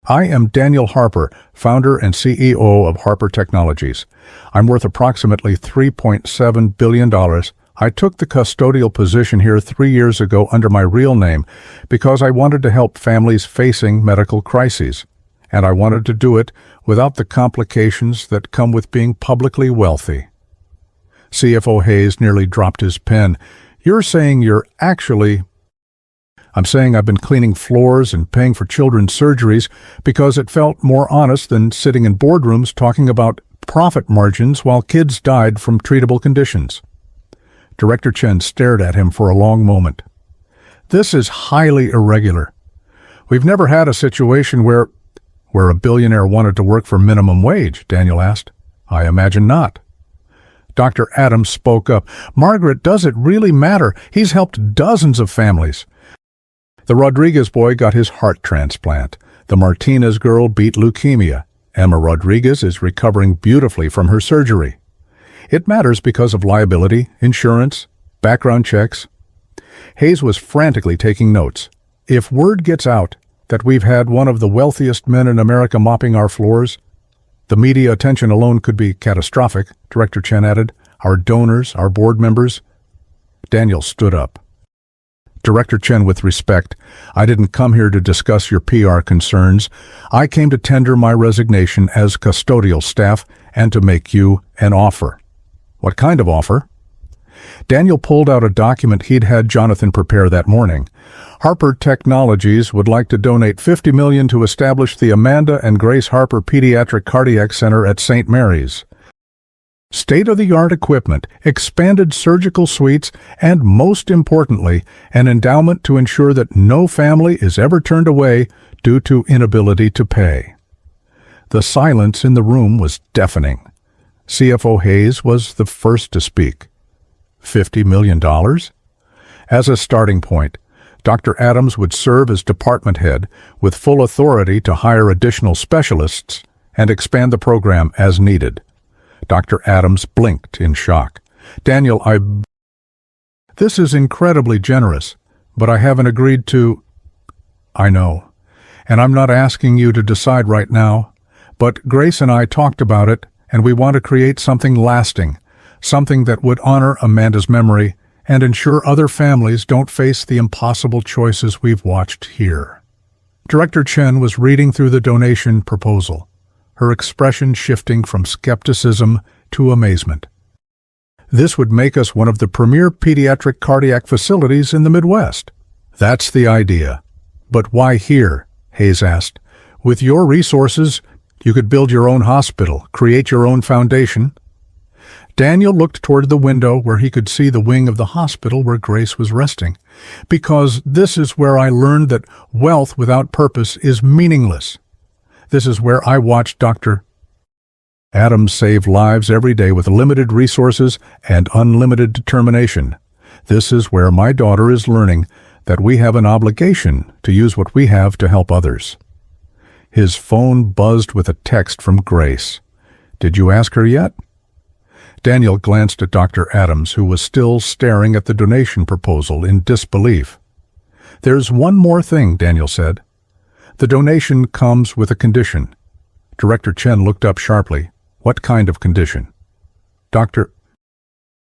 I am Daniel Harper, founder and CEO of Harper Technologies. I'm worth approximately $3.7 billion. I took the custodial position here 3 years ago under my real name because I wanted to help families facing medical crises, and I wanted to do it without the complications that come with being publicly wealthy. CFO Hayes nearly dropped his pen. You're saying you're actually... I'm saying I've been cleaning floors and paying for children's surgeries because it felt more honest than sitting in boardrooms talking about profit margins while kids died from treatable conditions. Director Chen stared at him for a long moment. This is highly irregular. We've never had a situation where a billionaire wanted to work for minimum wage, Daniel asked. I imagine not. Dr. Adams spoke up. Margaret, does it really matter? He's helped dozens of families. The Rodriguez boy got his heart transplant. The Martinez girl beat leukemia. Emma Rodriguez is recovering beautifully from her surgery. It matters because of liability, insurance, background checks. Hayes was frantically taking notes. If word gets out that we've had one of the wealthiest men in America mopping our floors, the media attention alone could be catastrophic, Director Chen added. Our donors, our board members. Daniel stood up. Director Chen, with respect, I didn't come here to discuss your PR concerns. I came to tender my resignation as custodial staff and to make you an offer. What kind of offer? Daniel pulled out a document he'd had Jonathan prepare that morning. Harper Technologies would like to donate $50 million to establish the Amanda and Grace Harper Pediatric Cardiac Center at St. Mary's. State-of-the-art equipment, expanded surgical suites, and most importantly, an endowment to ensure that no family is ever turned away due to inability to pay. The silence in the room was deafening. CFO Hayes was the first to speak. $50 million? As a starting point, Dr. Adams would serve as department head with full authority to hire additional specialists and expand the program as needed. Dr. Adams blinked in shock. Daniel, This is incredibly generous, but I haven't agreed to... I know, and I'm not asking you to decide right now, but Grace and I talked about it, and we want to create something lasting, something that would honor Amanda's memory and ensure other families don't face the impossible choices we've watched here. Director Chen was reading through the donation proposal, her expression shifting from skepticism to amazement. This would make us one of the premier pediatric cardiac facilities in the Midwest. That's the idea. But why here? Hayes asked. With your resources, you could build your own hospital, create your own foundation. Daniel looked toward the window where he could see the wing of the hospital where Grace was resting. Because this is where I learned that wealth without purpose is meaningless. This is where I watched Dr. Adams save lives every day with limited resources and unlimited determination. This is where my daughter is learning that we have an obligation to use what we have to help others. His phone buzzed with a text from Grace. Did you ask her yet? Daniel glanced at Dr. Adams, who was still staring at the donation proposal in disbelief. There's one more thing, Daniel said. The donation comes with a condition. Director Chen looked up sharply. What kind of condition? Dr.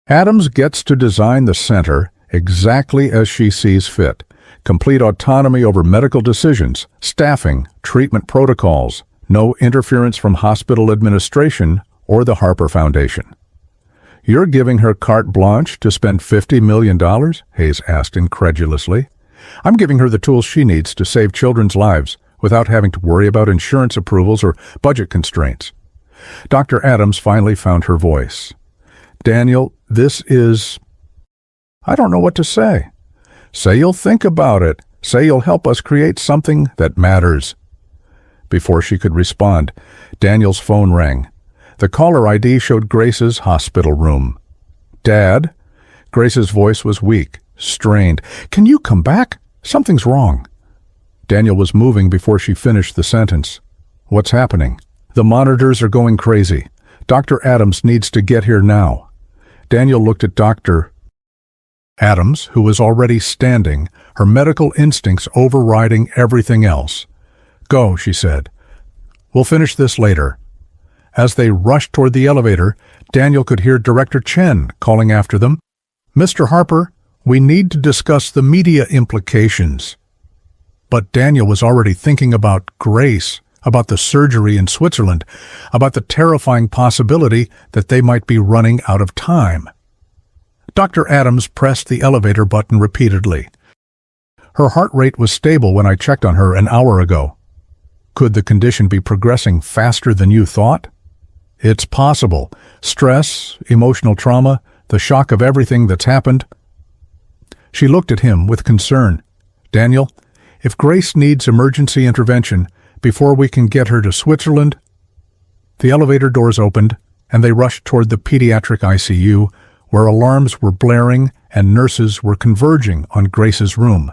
Adams gets to design the center exactly as she sees fit. Complete autonomy over medical decisions, staffing, treatment protocols, no interference from hospital administration or the Harper Foundation. You're giving her carte blanche to spend $50 million? Hayes asked incredulously. I'm giving her the tools she needs to save children's lives without having to worry about insurance approvals or budget constraints. Dr. Adams finally found her voice. Daniel, this is... I don't know what to say. Say you'll think about it. Say you'll help us create something that matters. Before she could respond, Daniel's phone rang. The caller ID showed Grace's hospital room. Dad? Grace's voice was weak, strained. Can you come back? Something's wrong. Daniel was moving before she finished the sentence. What's happening? The monitors are going crazy. Dr. Adams needs to get here now. Daniel looked at Dr. Adams, who was already standing, her medical instincts overriding everything else. Go, she said. We'll finish this later. As they rushed toward the elevator, Daniel could hear Director Chen calling after them. Mr. Harper, we need to discuss the media implications. But Daniel was already thinking about Grace, about the surgery in Switzerland, about the terrifying possibility that they might be running out of time. Dr. Adams pressed the elevator button repeatedly. Her heart rate was stable when I checked on her an hour ago. Could the condition be progressing faster than you thought? It's possible. Stress, emotional trauma, the shock of everything that's happened. She looked at him with concern. Daniel, if Grace needs emergency intervention before we can get her to Switzerland... The elevator doors opened, and they rushed toward the pediatric ICU, where alarms were blaring and nurses were converging on Grace's room.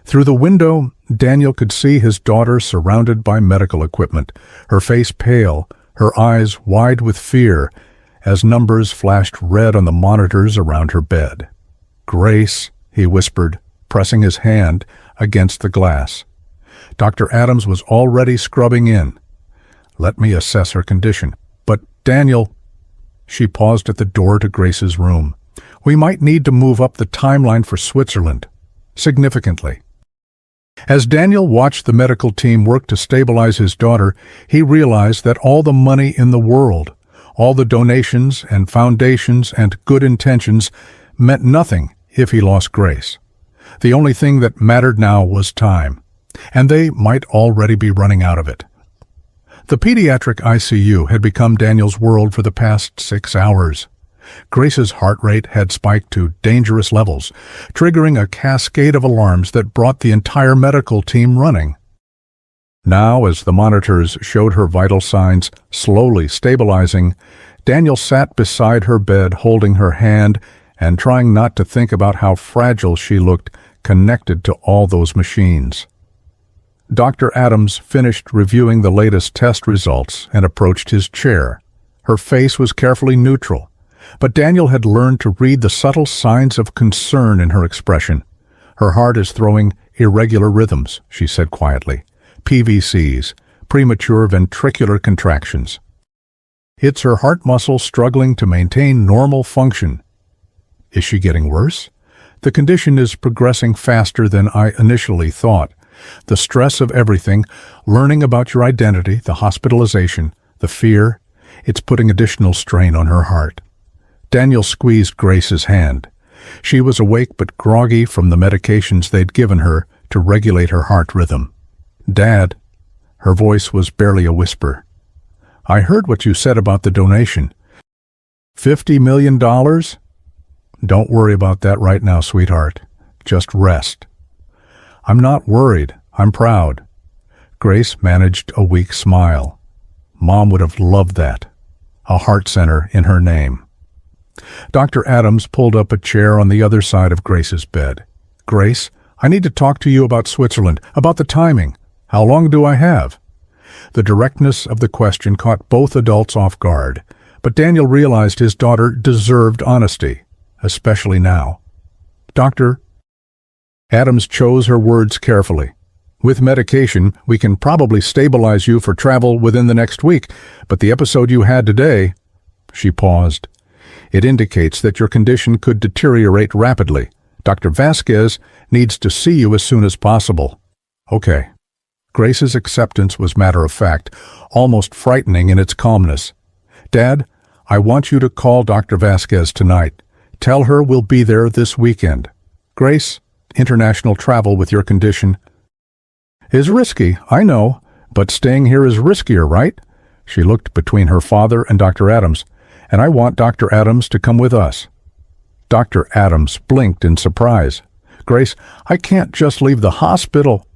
Through the window, Daniel could see his daughter surrounded by medical equipment, her face pale, her eyes wide with fear, as numbers flashed red on the monitors around her bed. Grace, he whispered, pressing his hand against the glass. Dr. Adams was already scrubbing in. Let me assess her condition. But, Daniel... She paused at the door to Grace's room. We might need to move up the timeline for Switzerland, significantly. As Daniel watched the medical team work to stabilize his daughter, he realized that all the money in the world, all the donations and foundations and good intentions, meant nothing if he lost Grace. The only thing that mattered now was time, and they might already be running out of it. The pediatric ICU had become Daniel's world for the past 6 hours. Grace's heart rate had spiked to dangerous levels, triggering a cascade of alarms that brought the entire medical team running. Now, as the monitors showed her vital signs slowly stabilizing, Daniel sat beside her bed holding her hand and trying not to think about how fragile she looked connected to all those machines. Dr. Adams finished reviewing the latest test results and approached his chair. Her face was carefully neutral, but Daniel had learned to read the subtle signs of concern in her expression. Her heart is throwing irregular rhythms, she said quietly. PVCs, premature ventricular contractions. It's her heart muscle struggling to maintain normal function. Is she getting worse? The condition is progressing faster than I initially thought. The stress of everything, learning about your identity, the hospitalization, the fear, it's putting additional strain on her heart. Daniel squeezed Grace's hand. She was awake but groggy from the medications they'd given her to regulate her heart rhythm. Dad, her voice was barely a whisper. I heard what you said about the donation. $50 million? Don't worry about that right now, sweetheart. Just rest. I'm not worried. I'm proud. Grace managed a weak smile. Mom would have loved that. A heart center in her name. Dr. Adams pulled up a chair on the other side of Grace's bed. Grace, I need to talk to you about Switzerland, about the timing. How long do I have? The directness of the question caught both adults off guard, but Daniel realized his daughter deserved honesty, especially now. Doctor, Adams chose her words carefully. With medication, we can probably stabilize you for travel within the next week, but the episode you had today... She paused. It indicates that your condition could deteriorate rapidly. Dr. Vasquez needs to see you as soon as possible. Okay. Grace's acceptance was matter-of-fact, almost frightening in its calmness. Dad, I want you to call Dr. Vasquez tonight. Tell her we'll be there this weekend. Grace, international travel with your condition is risky, I know, but staying here is riskier, right? She looked between her father and Dr. Adams, and I want Dr. Adams to come with us. Dr. Adams blinked in surprise. Grace, I can't just leave the hospital.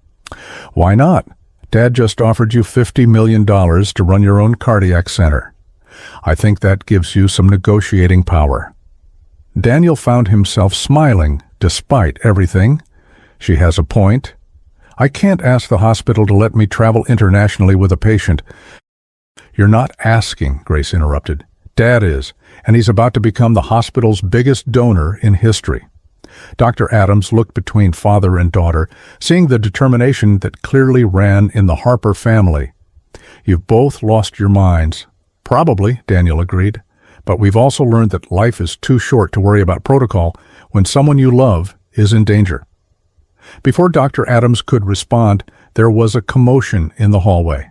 Why not? Dad just offered you $50 million to run your own cardiac center. I think that gives you some negotiating power. Daniel found himself smiling despite everything. She has a point. I can't ask the hospital to let me travel internationally with a patient. You're not asking, Grace interrupted. Dad is, and he's about to become the hospital's biggest donor in history. Dr. Adams looked between father and daughter, seeing the determination that clearly ran in the Harper family. You've both lost your minds. Probably, Daniel agreed, but we've also learned that life is too short to worry about protocol when someone you love is in danger. Before Dr. Adams could respond, there was a commotion in the hallway.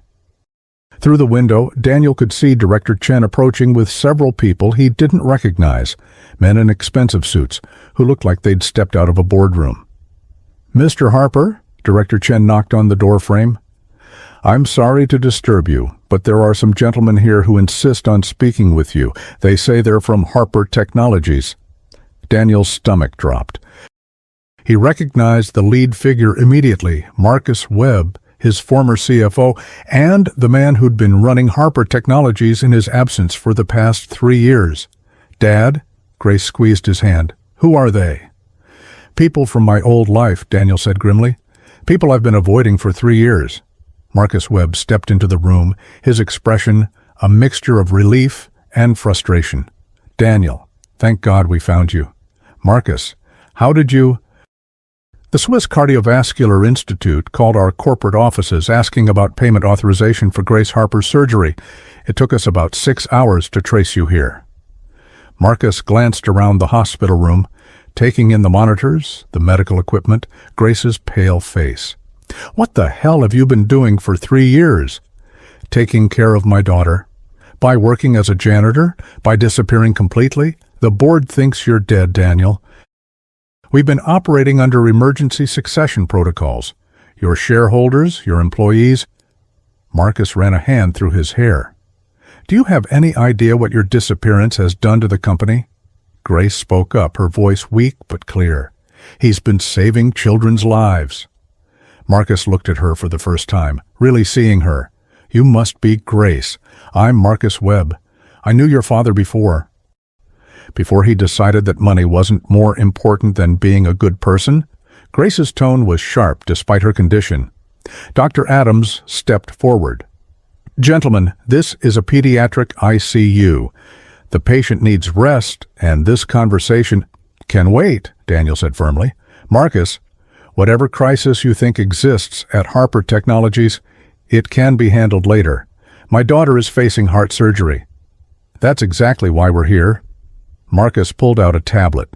Through the window, Daniel could see Director Chen approaching with several people he didn't recognize, men in expensive suits, who looked like they'd stepped out of a boardroom. Mr. Harper, Director Chen knocked on the door frame. I'm sorry to disturb you, but there are some gentlemen here who insist on speaking with you. They say they're from Harper Technologies. Daniel's stomach dropped. He recognized the lead figure immediately, Marcus Webb, his former CFO, and the man who'd been running Harper Technologies in his absence for the past 3 years. Dad? Grace squeezed his hand. Who are they? People from my old life, Daniel said grimly. People I've been avoiding for 3 years. Marcus Webb stepped into the room, his expression a mixture of relief and frustration. Daniel, thank God we found you. Marcus, how did you... The Swiss Cardiovascular Institute called our corporate offices asking about payment authorization for Grace Harper's surgery. It took us about 6 hours to trace you here. Marcus glanced around the hospital room, taking in the monitors, the medical equipment, Grace's pale face. What the hell have you been doing for 3 years? Taking care of my daughter. By working as a janitor? By disappearing completely? The board thinks you're dead, Daniel. We've been operating under emergency succession protocols. Your shareholders, your employees. Marcus ran a hand through his hair. Do you have any idea what your disappearance has done to the company? Grace spoke up, her voice weak but clear. He's been saving children's lives. Marcus looked at her for the first time, really seeing her. You must be Grace. I'm Marcus Webb. I knew your father before. Before he decided that money wasn't more important than being a good person, Grace's tone was sharp despite her condition. Dr. Adams stepped forward. Gentlemen, this is a pediatric ICU. The patient needs rest, and this conversation can wait, Daniel said firmly. Marcus, whatever crisis you think exists at Harper Technologies, it can be handled later. My daughter is facing heart surgery. That's exactly why we're here. Marcus pulled out a tablet.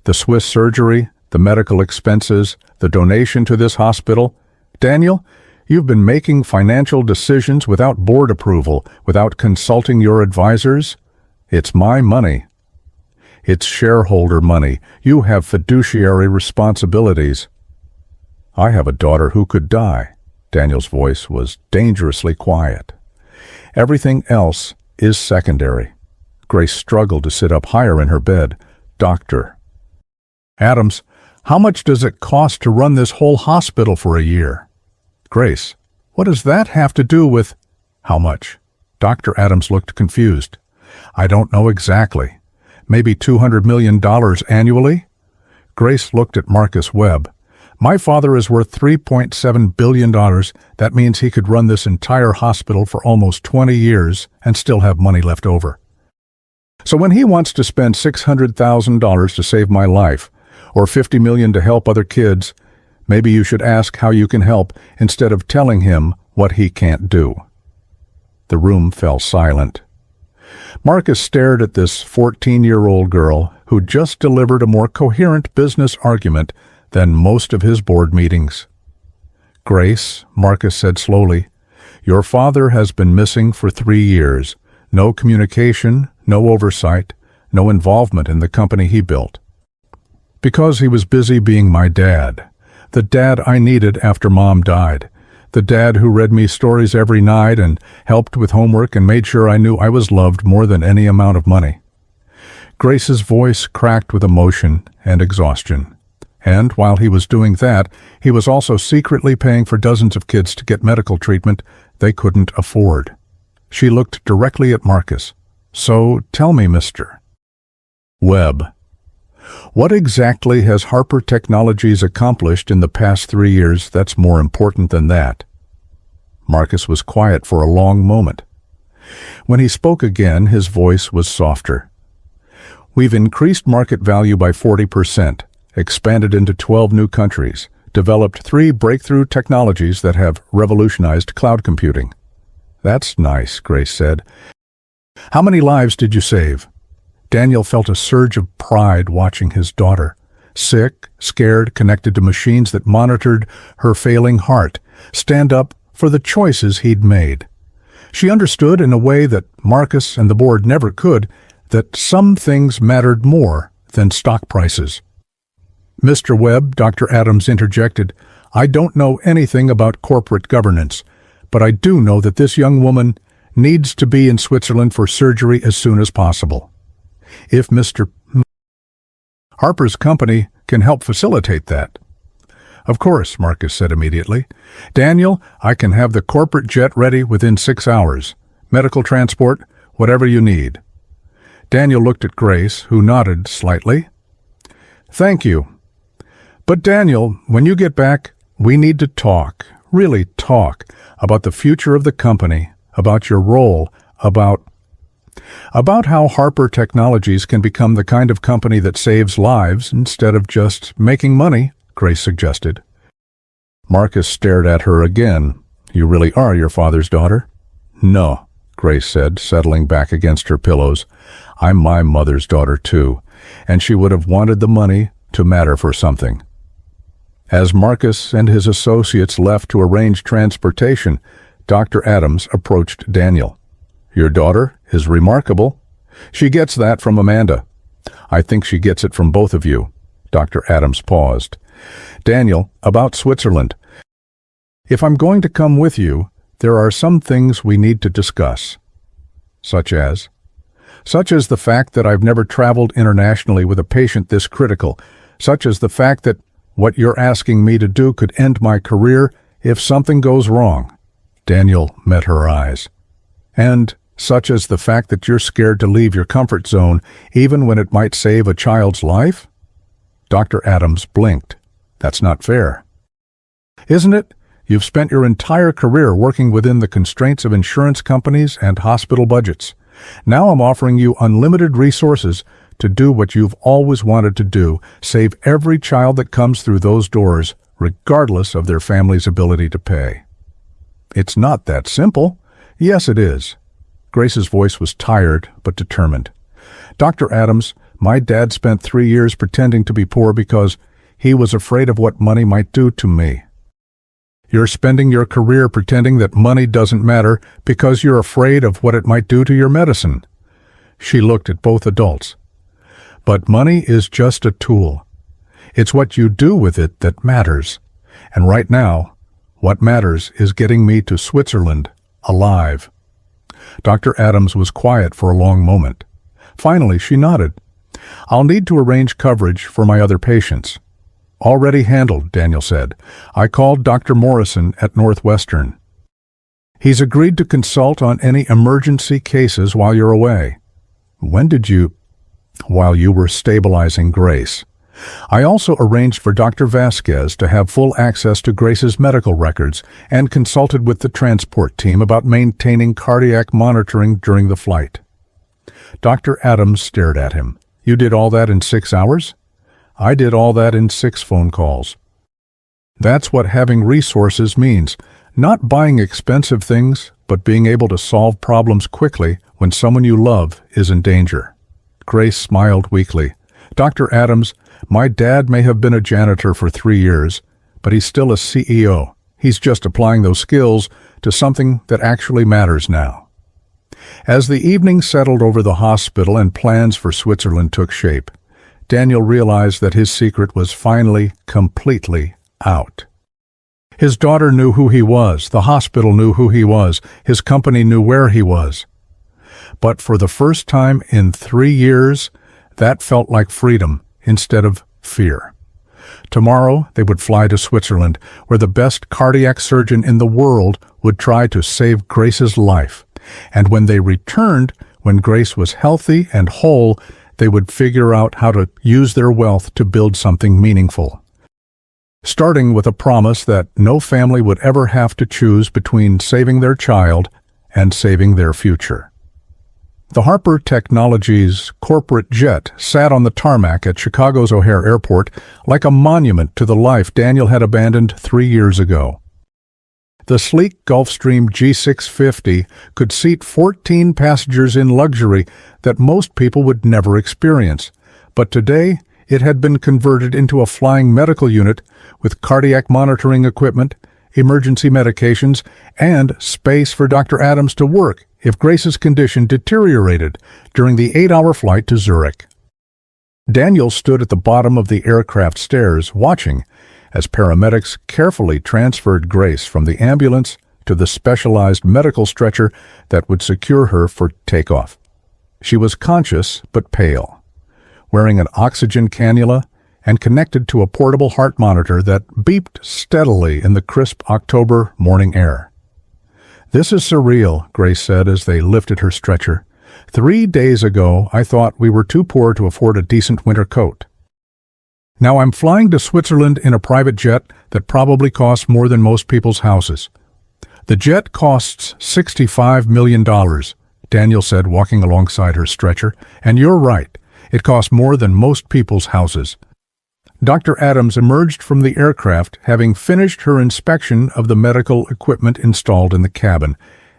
The Swiss surgery, the medical expenses, the donation to this hospital. Daniel, you've been making financial decisions without board approval, without consulting your advisors. It's my money. It's shareholder money. You have fiduciary responsibilities. I have a daughter who could die. Daniel's voice was dangerously quiet. Everything else is secondary. Grace struggled to sit up higher in her bed. Doctor. Adams, how much does it cost to run this whole hospital for a year? Grace, what does that have to do with... How much? Dr. Adams looked confused. I don't know exactly. Maybe $200 million annually? Grace looked at Marcus Webb. My father is worth $3.7 billion. That means he could run this entire hospital for almost 20 years and still have money left over. So when he wants to spend $600,000 to save my life, or $50 million to help other kids, maybe you should ask how you can help instead of telling him what he can't do. The room fell silent. Marcus stared at this 14-year-old girl who just delivered a more coherent business argument than most of his board meetings. Grace, Marcus said slowly, your father has been missing for 3 years. No communication, no oversight, no involvement in the company he built. Because he was busy being my dad, the dad I needed after Mom died, the dad who read me stories every night and helped with homework and made sure I knew I was loved more than any amount of money. Grace's voice cracked with emotion and exhaustion. And while he was doing that, he was also secretly paying for dozens of kids to get medical treatment they couldn't afford. She looked directly at Marcus. "So tell me, Mr. Webb, what exactly has Harper Technologies accomplished in the past 3 years that's more important than that?" Marcus was quiet for a long moment. When he spoke again, his voice was softer. "We've increased market value by 40%, expanded into 12 new countries, developed 3 breakthrough technologies that have revolutionized cloud computing." "That's nice," Grace said. "How many lives did you save?" Daniel felt a surge of pride watching his daughter, sick, scared, connected to machines that monitored her failing heart, stand up for the choices he'd made. She understood in a way that Marcus and the board never could that some things mattered more than stock prices. "Mr. Webb," Dr. Adams interjected, "I don't know anything about corporate governance, but I do know that this young woman needs to be in Switzerland for surgery as soon as possible. If Mr. Harper's company can help facilitate that." "Of course," Marcus said immediately. "Daniel, I can have the corporate jet ready within 6 hours. Medical transport, whatever you need." Daniel looked at Grace, who nodded slightly. "Thank you. But Daniel, when you get back, we need to talk, really talk, about the future of the company, about your role, about how Harper Technologies can become the kind of company that saves lives instead of just making money," Grace suggested. Marcus stared at her again. "You really are your father's daughter?" "No," Grace said, settling back against her pillows. "I'm my mother's daughter too, and she would have wanted the money to matter for something." As Marcus and his associates left to arrange transportation, Dr. Adams approached Daniel. "Your daughter is remarkable. She gets that from Amanda. I think she gets it from both of you." Dr. Adams paused. "Daniel, about Switzerland. If I'm going to come with you, there are some things we need to discuss." Such as the fact that I've never traveled internationally with a patient this critical, such as the fact that what you're asking me to do could end my career if something goes wrong. Daniel met her eyes. "And such as the fact that you're scared to leave your comfort zone even when it might save a child's life?" Dr. Adams blinked. "That's not fair." "Isn't it? You've spent your entire career working within the constraints of insurance companies and hospital budgets. Now I'm offering you unlimited resources to do what you've always wanted to do, save every child that comes through those doors, regardless of their family's ability to pay." "It's not that simple." "Yes, it is." Grace's voice was tired but determined. "Dr. Adams, my dad spent 3 years pretending to be poor because he was afraid of what money might do to me. You're spending your career pretending that money doesn't matter because you're afraid of what it might do to your medicine." She looked at both adults. "But money is just a tool. It's what you do with it that matters. And right now, what matters is getting me to Switzerland alive." Dr. Adams was quiet for a long moment. Finally, she nodded. "I'll need to arrange coverage for my other patients." "Already handled," Daniel said. "I called Dr. Morrison at Northwestern. He's agreed to consult on any emergency cases while you're away." "When did you—" "While you were stabilizing Grace. I also arranged for Dr. Vasquez to have full access to Grace's medical records and consulted with the transport team about maintaining cardiac monitoring during the flight." Dr. Adams stared at him. "You did all that in 6 hours?" "I did all that in 6 phone calls." That's what having resources means. Not buying expensive things, but being able to solve problems quickly when someone you love is in danger. Grace smiled weakly. "Dr. Adams, my dad may have been a janitor for 3 years, but he's still a CEO. He's just applying those skills to something that actually matters now." As the evening settled over the hospital and plans for Switzerland took shape, Daniel realized that his secret was finally completely out. His daughter knew who he was, the hospital knew who he was, his company knew where he was. But for the first time in 3 years, that felt like freedom instead of fear. Tomorrow, they would fly to Switzerland, where the best cardiac surgeon in the world would try to save Grace's life. And when they returned, when Grace was healthy and whole, they would figure out how to use their wealth to build something meaningful. Starting with a promise that no family would ever have to choose between saving their child and saving their future. The Harper Technologies corporate jet sat on the tarmac at Chicago's O'Hare Airport like a monument to the life Daniel had abandoned 3 years ago. The sleek Gulfstream G650 could seat 14 passengers in luxury that most people would never experience, but today it had been converted into a flying medical unit with cardiac monitoring equipment, emergency medications, and space for Dr. Adams to work if Grace's condition deteriorated during the 8-hour flight to Zurich. Daniel stood at the bottom of the aircraft stairs watching as paramedics carefully transferred Grace from the ambulance to the specialized medical stretcher that would secure her for takeoff. She was conscious but pale, wearing an oxygen cannula and connected to a portable heart monitor that beeped steadily in the crisp October morning air. "This is surreal," Grace said as they lifted her stretcher. 3 days ago, I thought we were too poor to afford a decent winter coat. Now I'm flying to Switzerland in a private jet that probably costs more than most people's houses. The jet costs $65 million, Daniel said, walking alongside her stretcher. And you're right, it costs more than most people's houses. Dr. Adams emerged from the aircraft, having finished her inspection of the medical equipment installed in the cabin.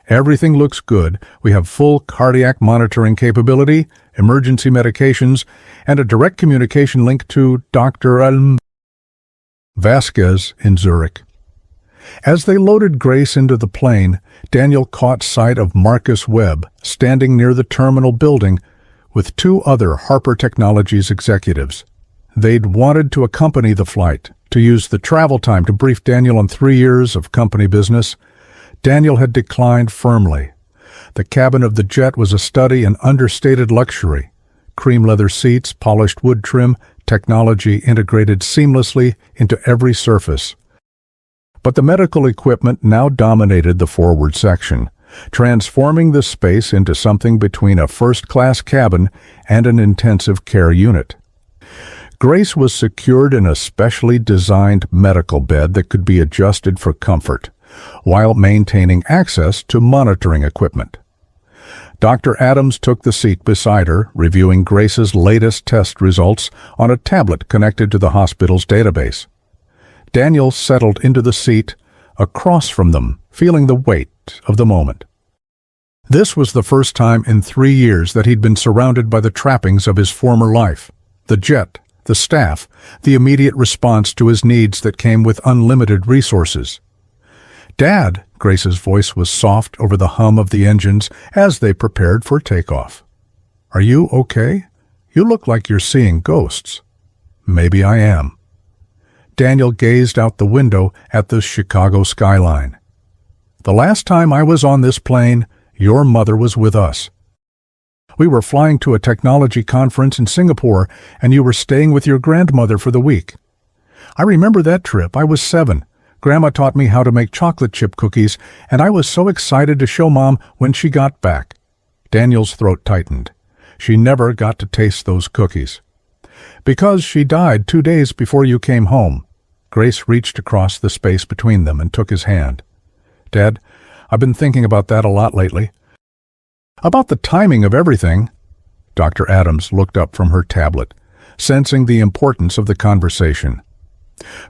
Everything looks good. We have full cardiac monitoring capability, emergency medications, and a direct communication link to Dr. Vasquez in Zurich. As they loaded Grace into the plane, Daniel caught sight of Marcus Webb standing near the terminal building with 2 other Harper Technologies executives. They'd wanted to accompany the flight, to use the travel time to brief Daniel on 3 years of company business. Daniel had declined firmly. The cabin of the jet was a study in understated luxury. Cream leather seats, polished wood trim, technology integrated seamlessly into every surface. But the medical equipment now dominated the forward section, transforming the space into something between a first-class cabin and an intensive care unit. Grace was secured in a specially designed medical bed that could be adjusted for comfort, while maintaining access to monitoring equipment. Dr. Adams took the seat beside her, reviewing Grace's latest test results on a tablet connected to the hospital's database. Daniel settled into the seat across from them, feeling the weight of the moment. This was the first time in 3 years that he'd been surrounded by the trappings of his former life: the jet, the staff, the immediate response to his needs that came with unlimited resources. "Dad," Grace's voice was soft over the hum of the engines as they prepared for takeoff. "Are you okay? You look like you're seeing ghosts." "Maybe I am." Daniel gazed out the window at the Chicago skyline. "The last time I was on this plane, your mother was with us. We were flying to a technology conference in Singapore, and you were staying with your grandmother for the week. I remember that trip. I was 7. Grandma taught me how to make chocolate chip cookies, and I was so excited to show Mom when she got back." Daniel's throat tightened. She never got to taste those cookies. "Because she died 2 days before you came home." Grace reached across the space between them and took his hand. "Dad, I've been thinking about that a lot lately. About the timing of everything." Dr. Adams looked up from her tablet, sensing the importance of the conversation.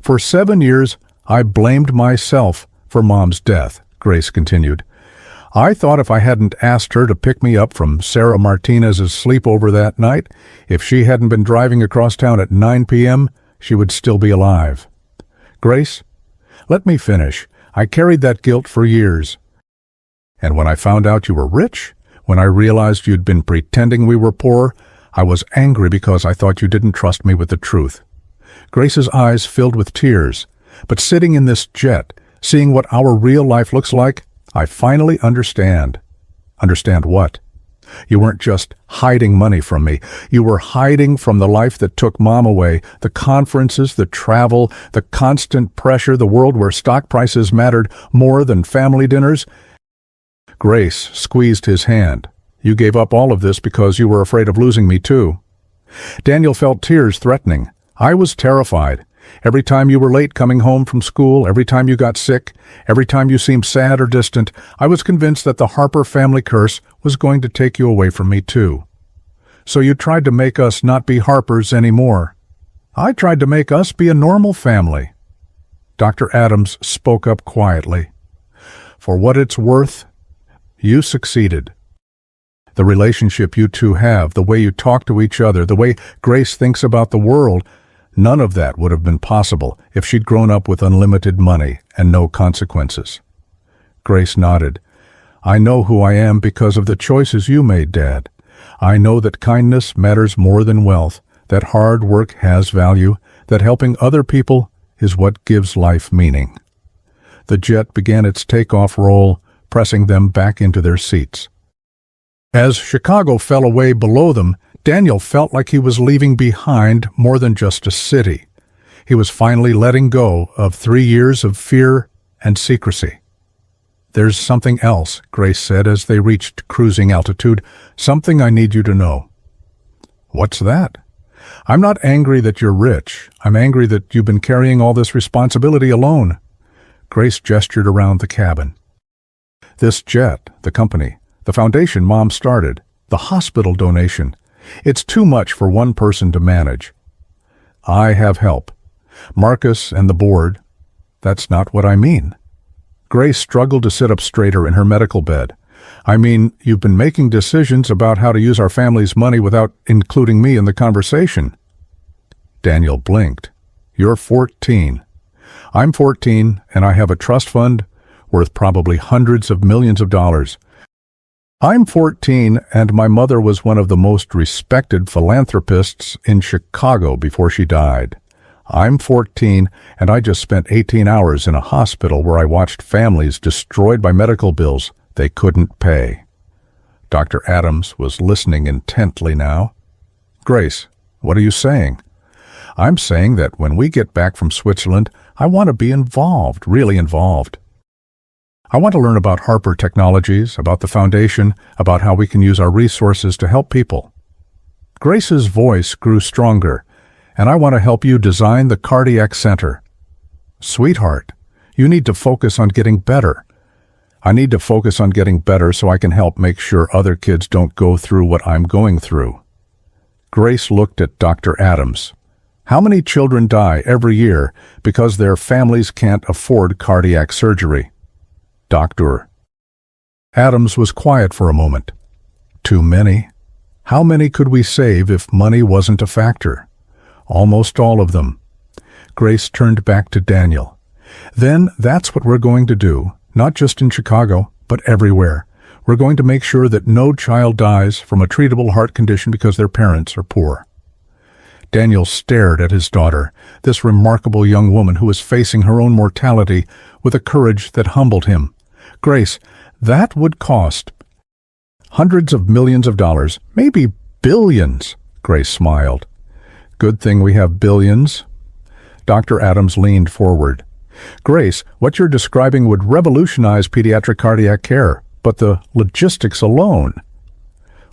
"For 7 years, I blamed myself for Mom's death," Grace continued. "I thought if I hadn't asked her to pick me up from Sarah Martinez's sleepover that night, if she hadn't been driving across town at 9 p.m., she would still be alive. Grace, let me finish. I carried that guilt for years. And when I found out you were rich, When I realized you'd been pretending we were poor, I was angry because I thought you didn't trust me with the truth." Grace's eyes filled with tears. "But sitting in this jet, seeing what our real life looks like, I finally understand." "Understand what?" "You weren't just hiding money from me. You were hiding from the life that took Mom away, the conferences, the travel, the constant pressure, the world where stock prices mattered more than family dinners." Grace squeezed his hand. "You gave up all of this because you were afraid of losing me too." Daniel felt tears threatening. "I was terrified. Every time you were late coming home from school, every time you got sick, every time you seemed sad or distant, I was convinced that the Harper family curse was going to take you away from me too. So you tried to make us not be Harpers anymore. I tried to make us be a normal family." Dr. Adams spoke up quietly. "For what it's worth, you succeeded. The relationship you two have, the way you talk to each other, the way Grace thinks about the world, none of that would have been possible if she'd grown up with unlimited money and no consequences." Grace nodded. "I know who I am because of the choices you made, Dad. I know that kindness matters more than wealth, that hard work has value, that helping other people is what gives life meaning." The jet began its takeoff roll, pressing them back into their seats. As Chicago fell away below them, Daniel felt like he was leaving behind more than just a city. He was finally letting go of 3 years of fear and secrecy. "There's something else," Grace said as they reached cruising altitude. "Something I need you to know." "What's that?" "I'm not angry that you're rich. I'm angry that you've been carrying all this responsibility alone." Grace gestured around the cabin. "This jet, the company, the foundation Mom started, the hospital donation, it's too much for one person to manage. I have help. Marcus and the board. That's not what I mean." Grace struggled to sit up straighter in her medical bed. "I mean, you've been making decisions about how to use our family's money without including me in the conversation." Daniel blinked. "You're 14. I'm 14, and I have a trust fund worth probably hundreds of millions of dollars. I'm 14, and my mother was one of the most respected philanthropists in Chicago before she died. I'm 14, and I just spent 18 hours in a hospital where I watched families destroyed by medical bills they couldn't pay." Dr. Adams was listening intently now. "Grace, what are you saying?" "I'm saying that when we get back from Switzerland, I want to be involved, really involved. I want to learn about Harper Technologies, about the foundation, about how we can use our resources to help people." Grace's voice grew stronger. "And I want to help you design the cardiac center." "Sweetheart, you need to focus on getting better." "I need to focus on getting better so I can help make sure other kids don't go through what I'm going through." Grace looked at Dr. Adams. "How many children die every year because their families can't afford cardiac surgery?" "Doctor." Adams was quiet for a moment. "Too many. How many could we save if money wasn't a factor?" "Almost all of them." Grace turned back to Daniel. "Then that's what we're going to do, not just in Chicago, but everywhere. We're going to make sure that no child dies from a treatable heart condition because their parents are poor." Daniel stared at his daughter, this remarkable young woman who was facing her own mortality with a courage that humbled him. "Grace, that would cost hundreds of millions of dollars, maybe billions." Grace smiled. "Good thing we have billions." Dr. Adams leaned forward. "Grace, what you're describing would revolutionize pediatric cardiac care, but the logistics alone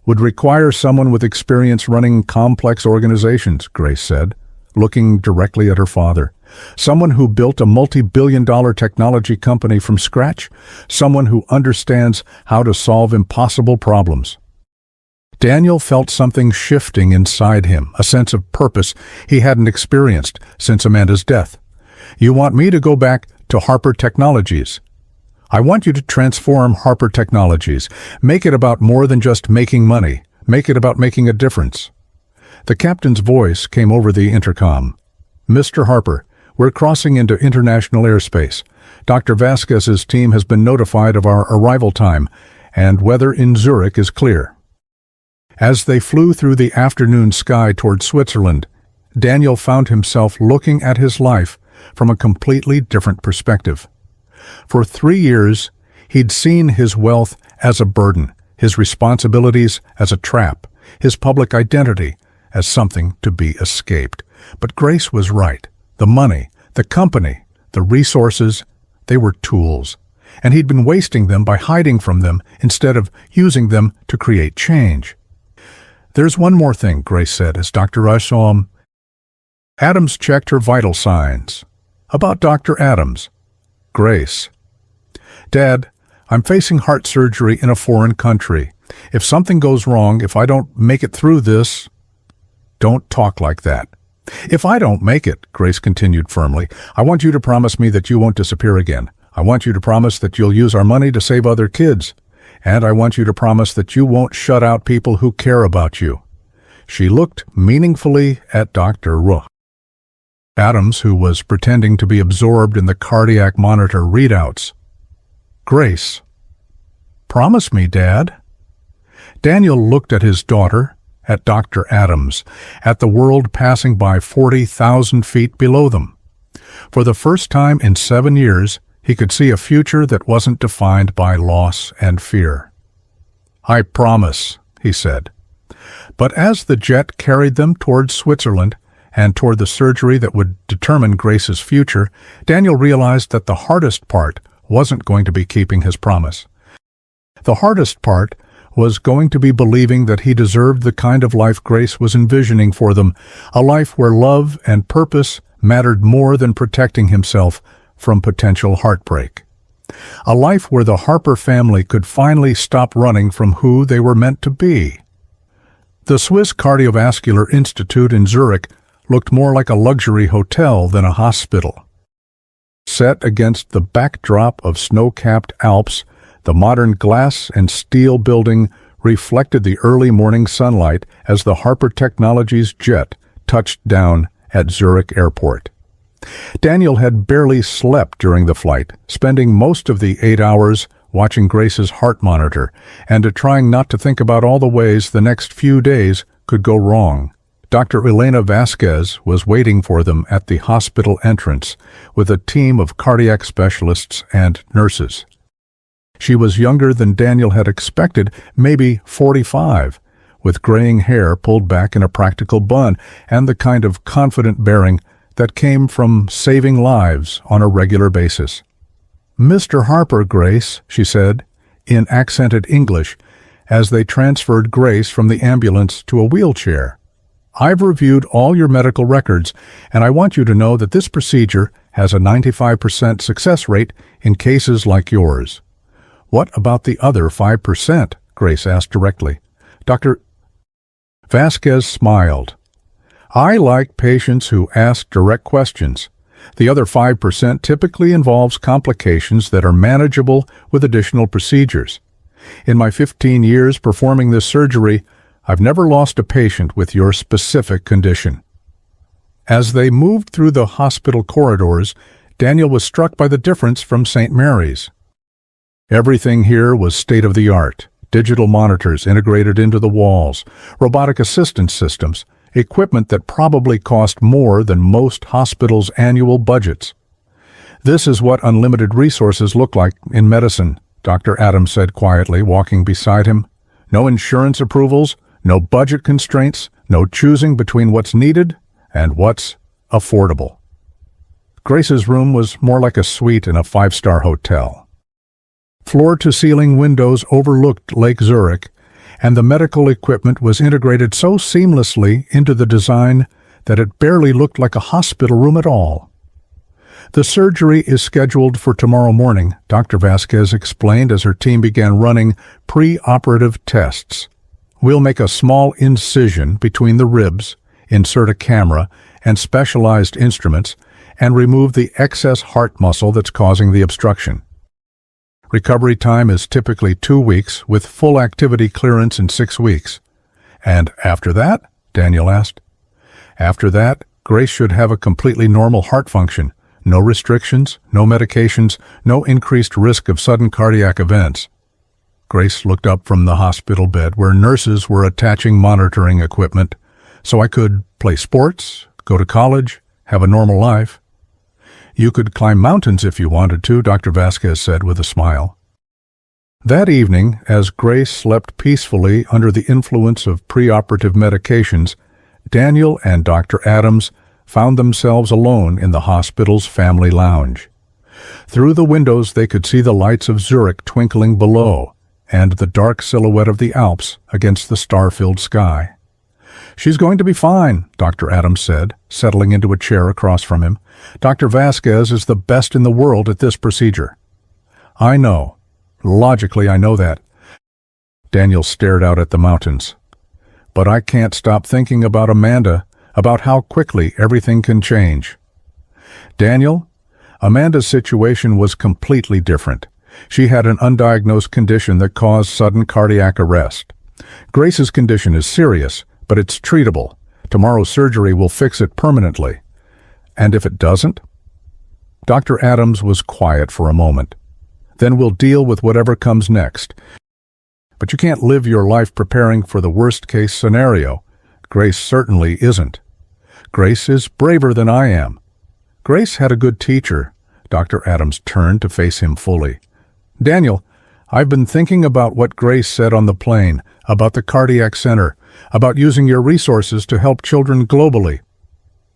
would require someone with experience running complex organizations," Grace said, looking directly at her father. "Someone who built a multi-billion-dollar technology company from scratch, someone who understands how to solve impossible problems." Daniel felt something shifting inside him, a sense of purpose he hadn't experienced since Amanda's death. "You want me to go back to Harper Technologies? I want you to transform Harper Technologies. Make it about more than just making money. Make it about making a difference." The captain's voice came over the intercom. "Mr. Harper, we're crossing into international airspace. Dr. Vasquez's team has been notified of our arrival time, and weather in Zurich is clear. As they flew through the afternoon sky toward Switzerland, Daniel found himself looking at his life from a completely different perspective. For 3 years, he'd seen his wealth as a burden, his responsibilities as a trap, his public identity as something to be escaped. But Grace was right. The money, the company, the resources, they were tools, and he'd been wasting them by hiding from them instead of using them to create change. "There's one more thing," Grace said as Dr. Rush saw him. Adams checked her vital signs. "About Dr. Adams." "Grace." "Dad, I'm facing heart surgery in a foreign country. If something goes wrong, if I don't make it through this—" "Don't talk like that." "If I don't make it," Grace continued firmly, "I want you to promise me that you won't disappear again. I want you to promise that you'll use our money to save other kids. And I want you to promise that you won't shut out people who care about you." She looked meaningfully at Dr. Adams, who was pretending to be absorbed in the cardiac monitor readouts. "Grace." "Promise me, Dad." Daniel looked at his daughter, at Dr. Adams, at the world passing by 40,000 feet below them. For the first time in 7 years, he could see a future that wasn't defined by loss and fear. "I promise," he said. But as the jet carried them toward Switzerland and toward the surgery that would determine Grace's future, Daniel realized that the hardest part wasn't going to be keeping his promise. The hardest part was going to be believing that he deserved the kind of life Grace was envisioning for them, a life where love and purpose mattered more than protecting himself from potential heartbreak. A life where the Harper family could finally stop running from who they were meant to be. The Swiss Cardiovascular Institute in Zurich looked more like a luxury hotel than a hospital. Set against the backdrop of snow-capped Alps, the modern glass and steel building reflected the early morning sunlight as the Harper Technologies jet touched down at Zurich Airport. Daniel had barely slept during the flight, spending most of the 8 hours watching Grace's heart monitor and trying not to think about all the ways the next few days could go wrong. Dr. Elena Vasquez was waiting for them at the hospital entrance with a team of cardiac specialists and nurses. She was younger than Daniel had expected, maybe 45, with graying hair pulled back in a practical bun and the kind of confident bearing that came from saving lives on a regular basis. "Mr. Harper, Grace," she said, in accented English, as they transferred Grace from the ambulance to a wheelchair. "I've reviewed all your medical records, and I want you to know that this procedure has a 95% success rate in cases like yours." "What about the other 5%? Grace asked directly. Dr. Vasquez smiled. "I like patients who ask direct questions. The other 5% typically involves complications that are manageable with additional procedures. In my 15 years performing this surgery, I've never lost a patient with your specific condition." As they moved through the hospital corridors, Daniel was struck by the difference from St. Mary's. Everything here was state-of-the-art, digital monitors integrated into the walls, robotic assistance systems, equipment that probably cost more than most hospitals' annual budgets. "This is what unlimited resources look like in medicine," Dr. Adams said quietly, walking beside him. "No insurance approvals, no budget constraints, no choosing between what's needed and what's affordable." Grace's room was more like a suite in a 5-star hotel. Floor-to-ceiling windows overlooked Lake Zurich, and the medical equipment was integrated so seamlessly into the design that it barely looked like a hospital room at all. "The surgery is scheduled for tomorrow morning," Dr. Vasquez explained as her team began running pre-operative tests. "We'll make a small incision between the ribs, insert a camera and specialized instruments, and remove the excess heart muscle that's causing the obstruction. Recovery time is typically 2 weeks, with full activity clearance in 6 weeks. And after that?" Daniel asked. "After that, Grace should have a completely normal heart function. No restrictions, no medications, no increased risk of sudden cardiac events." Grace looked up from the hospital bed where nurses were attaching monitoring equipment, so I could play sports, go to college, have a normal life. You could climb mountains if you wanted to, Dr. Vasquez said with a smile. That evening, as Grace slept peacefully under the influence of preoperative medications, Daniel and Dr. Adams found themselves alone in the hospital's family lounge. Through the windows they could see the lights of Zurich twinkling below, and the dark silhouette of the Alps against the star-filled sky. "She's going to be fine," Dr. Adams said, settling into a chair across from him. "Dr. Vasquez is the best in the world at this procedure." "I know. Logically, I know that." Daniel stared out at the mountains. "But I can't stop thinking about Amanda, about how quickly everything can change." "Daniel, Amanda's situation was completely different. She had an undiagnosed condition that caused sudden cardiac arrest. Grace's condition is serious, but it's treatable. Tomorrow's surgery will fix it permanently. And if it doesn't?" Dr. Adams was quiet for a moment. "Then we'll deal with whatever comes next. But you can't live your life preparing for the worst-case scenario. Grace certainly isn't. Grace is braver than I am. Grace had a good teacher." Dr. Adams turned to face him fully. "Daniel, I've been thinking about what Grace said on the plane, about the cardiac center, about using your resources to help children globally.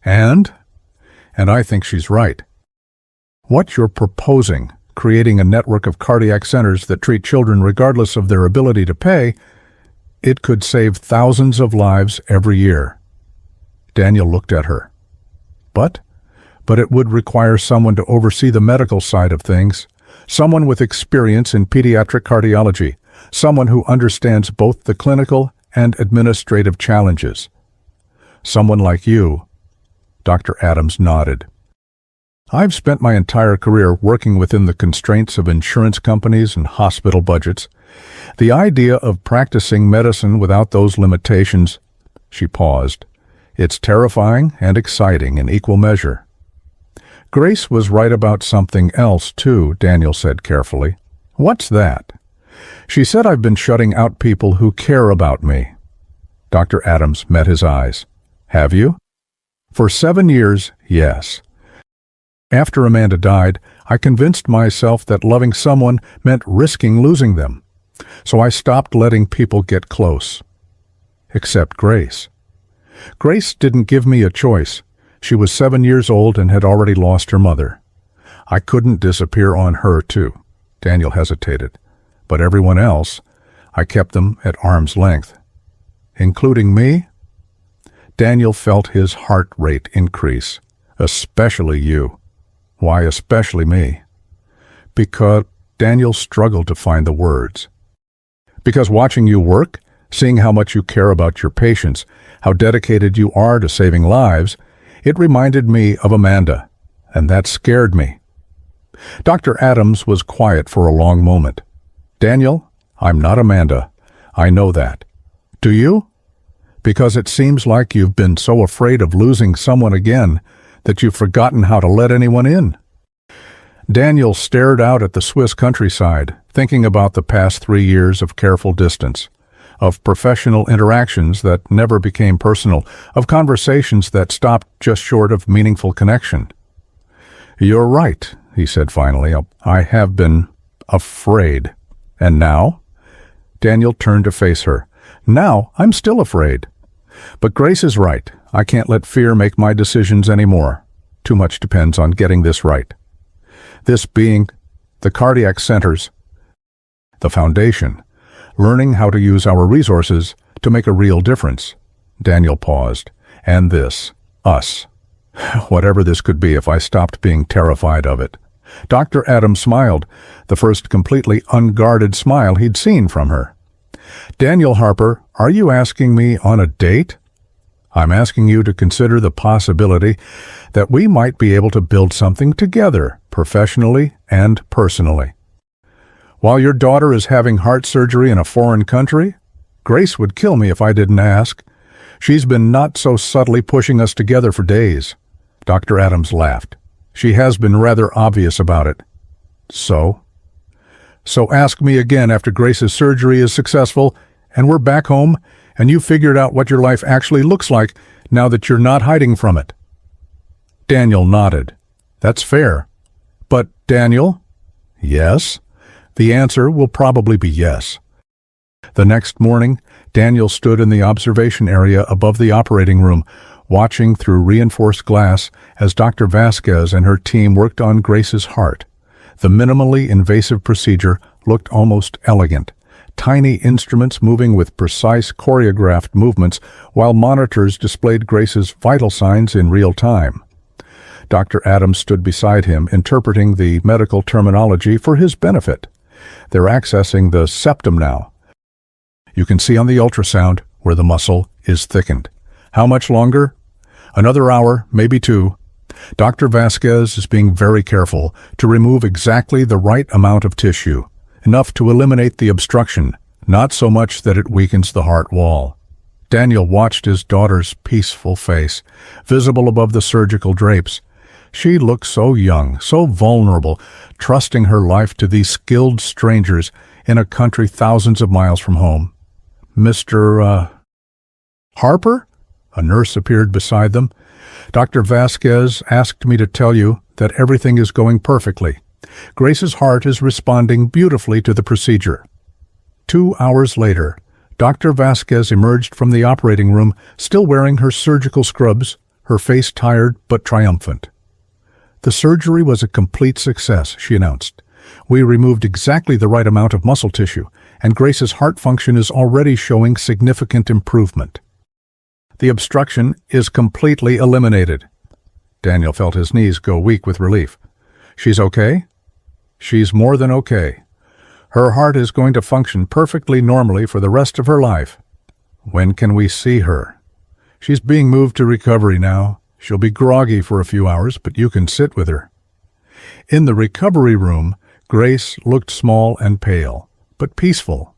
And I think she's right. What you're proposing, creating a network of cardiac centers that treat children regardless of their ability to pay, it could save thousands of lives every year." Daniel looked at her. But it would require someone to oversee the medical side of things, someone with experience in pediatric cardiology, someone who understands both the clinical and administrative challenges. Someone like you." Dr. Adams nodded. "I've spent my entire career working within the constraints of insurance companies and hospital budgets. The idea of practicing medicine without those limitations—" She paused. "It's terrifying and exciting in equal measure." "Grace was right about something else, too," Daniel said carefully. "What's that?" "She said I've been shutting out people who care about me." Dr. Adams met his eyes. "Have you?" "For 7 years, yes. After Amanda died, I convinced myself that loving someone meant risking losing them. So I stopped letting people get close. Except Grace. Grace didn't give me a choice. She was 7 years old and had already lost her mother. I couldn't disappear on her, too." Daniel hesitated. "But everyone else, I kept them at arm's length." "Including me?" Daniel felt his heart rate increase. "Especially you." "Why especially me?" "Because—" Daniel struggled to find the words. "Because watching you work, seeing how much you care about your patients, how dedicated you are to saving lives, it reminded me of Amanda, and that scared me." Dr. Adams was quiet for a long moment. "Daniel, I'm not Amanda. I know that. Do you? Because it seems like you've been so afraid of losing someone again that you've forgotten how to let anyone in." Daniel stared out at the Swiss countryside, thinking about the past 3 years of careful distance, of professional interactions that never became personal, of conversations that stopped just short of meaningful connection. "You're right," he said finally. "I have been afraid. And now?" Daniel turned to face her. "Now I'm still afraid. But Grace is right. I can't let fear make my decisions anymore. Too much depends on getting this right. This being the cardiac centers, the foundation, learning how to use our resources to make a real difference." Daniel paused. "And this, us. Whatever this could be if I stopped being terrified of it." Dr. Adams smiled, the first completely unguarded smile he'd seen from her. "Daniel Harper, are you asking me on a date?" "I'm asking you to consider the possibility that we might be able to build something together, professionally and personally. While your daughter is having heart surgery in a foreign country, Grace would kill me if I didn't ask. She's been not so subtly pushing us together for days." Dr. Adams laughed. "She has been rather obvious about it." "So?" So ask me again after Grace's surgery is successful and we're back home and you've figured out what your life actually looks like now that you're not hiding from it." Daniel nodded. "That's fair. But, Daniel?" "Yes?" The answer will probably be yes. The next morning, Daniel stood in the observation area above the operating room, watching through reinforced glass as Dr. Vasquez and her team worked on Grace's heart. The minimally invasive procedure looked almost elegant. Tiny instruments moving with precise choreographed movements while monitors displayed Grace's vital signs in real time. Dr. Adams stood beside him, interpreting the medical terminology for his benefit. "They're accessing the septum now. You can see on the ultrasound where the muscle is thickened. How much longer? Another hour, maybe 2. Dr. Vasquez is being very careful to remove exactly the right amount of tissue, enough to eliminate the obstruction, not so much that it weakens the heart wall." Daniel watched his daughter's peaceful face, visible above the surgical drapes. She looked so young, so vulnerable, trusting her life to these skilled strangers in a country thousands of miles from home. "Mr. Harper?" A nurse appeared beside them. "Dr. Vasquez asked me to tell you that everything is going perfectly. Grace's heart is responding beautifully to the procedure." 2 hours later, Dr. Vasquez emerged from the operating room, still wearing her surgical scrubs, her face tired but triumphant. "The surgery was a complete success," she announced. "We removed exactly the right amount of muscle tissue, and Grace's heart function is already showing significant improvement. The obstruction is completely eliminated." Daniel felt his knees go weak with relief. "She's okay?" "She's more than okay. Her heart is going to function perfectly normally for the rest of her life." "When can we see her?" "She's being moved to recovery now. She'll be groggy for a few hours, but you can sit with her." In the recovery room, Grace looked small and pale, but peaceful.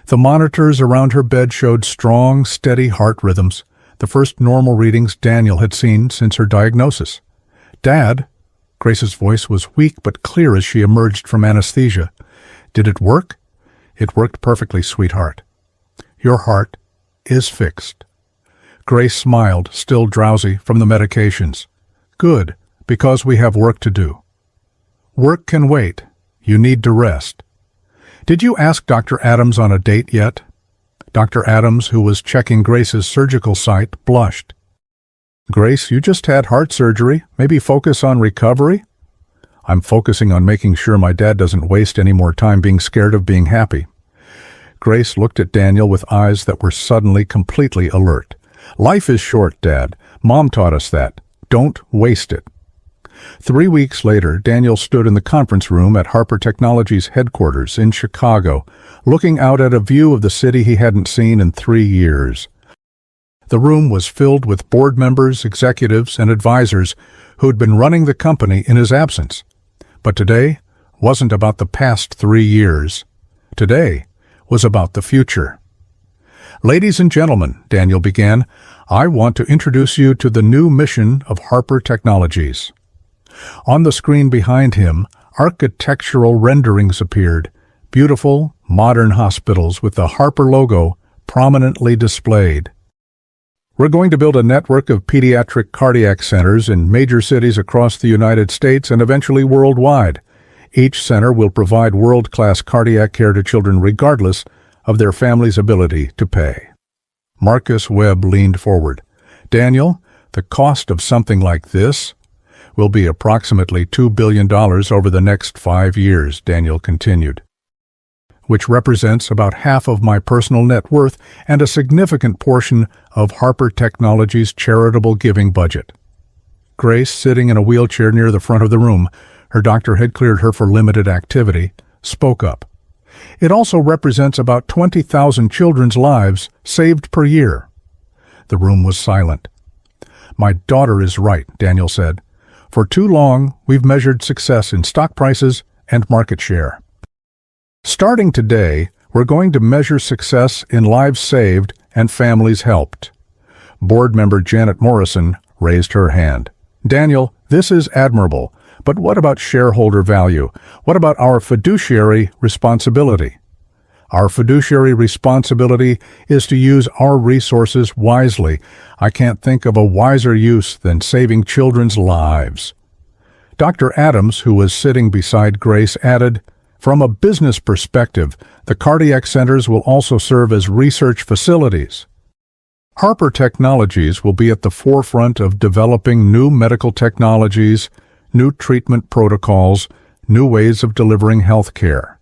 The monitors around her bed showed strong, steady heart rhythms, the first normal readings Daniel had seen since her diagnosis. "Dad?" Grace's voice was weak but clear as she emerged from anesthesia. "Did it work?" "It worked perfectly, sweetheart. Your heart is fixed." Grace smiled, still drowsy from the medications. "Good, because we have work to do." "Work can wait. You need to rest." "Did you ask Dr. Adams on a date yet?" Dr. Adams, who was checking Grace's surgical site, blushed. "Grace, you just had heart surgery. Maybe focus on recovery?" "I'm focusing on making sure my dad doesn't waste any more time being scared of being happy." Grace looked at Daniel with eyes that were suddenly completely alert. "Life is short, Dad. Mom taught us that. Don't waste it." 3 weeks later, Daniel stood in the conference room at Harper Technologies headquarters in Chicago, looking out at a view of the city he hadn't seen in 3 years. The room was filled with board members, executives, and advisors who'd been running the company in his absence. But today wasn't about the past 3 years. Today was about the future. "Ladies and gentlemen," Daniel began, "I want to introduce you to the new mission of Harper Technologies." On the screen behind him, architectural renderings appeared, beautiful, modern hospitals with the Harper logo prominently displayed. "We're going to build a network of pediatric cardiac centers in major cities across the United States and eventually worldwide. Each center will provide world-class cardiac care to children regardless of their family's ability to pay." Marcus Webb leaned forward. "Daniel, the cost of something like this will be approximately $2 billion over the next 5 years," Daniel continued, "which represents about half of my personal net worth and a significant portion of Harper Technologies' charitable giving budget." Grace, sitting in a wheelchair near the front of the room, her doctor had cleared her for limited activity, spoke up. "It also represents about 20,000 children's lives saved per year." The room was silent. "My daughter is right," Daniel said. "For too long, we've measured success in stock prices and market share. Starting today, we're going to measure success in lives saved and families helped." Board member Janet Morrison raised her hand. "Daniel, this is admirable, But what about shareholder value? What about our fiduciary responsibility? Our fiduciary responsibility is to use our resources wisely. I can't think of a wiser use than saving children's lives. Dr. Adams, who was sitting beside Grace, added, "From a business perspective, the cardiac centers will also serve as research facilities. Harper Technologies will be at the forefront of developing new medical technologies, new treatment protocols, new ways of delivering health care.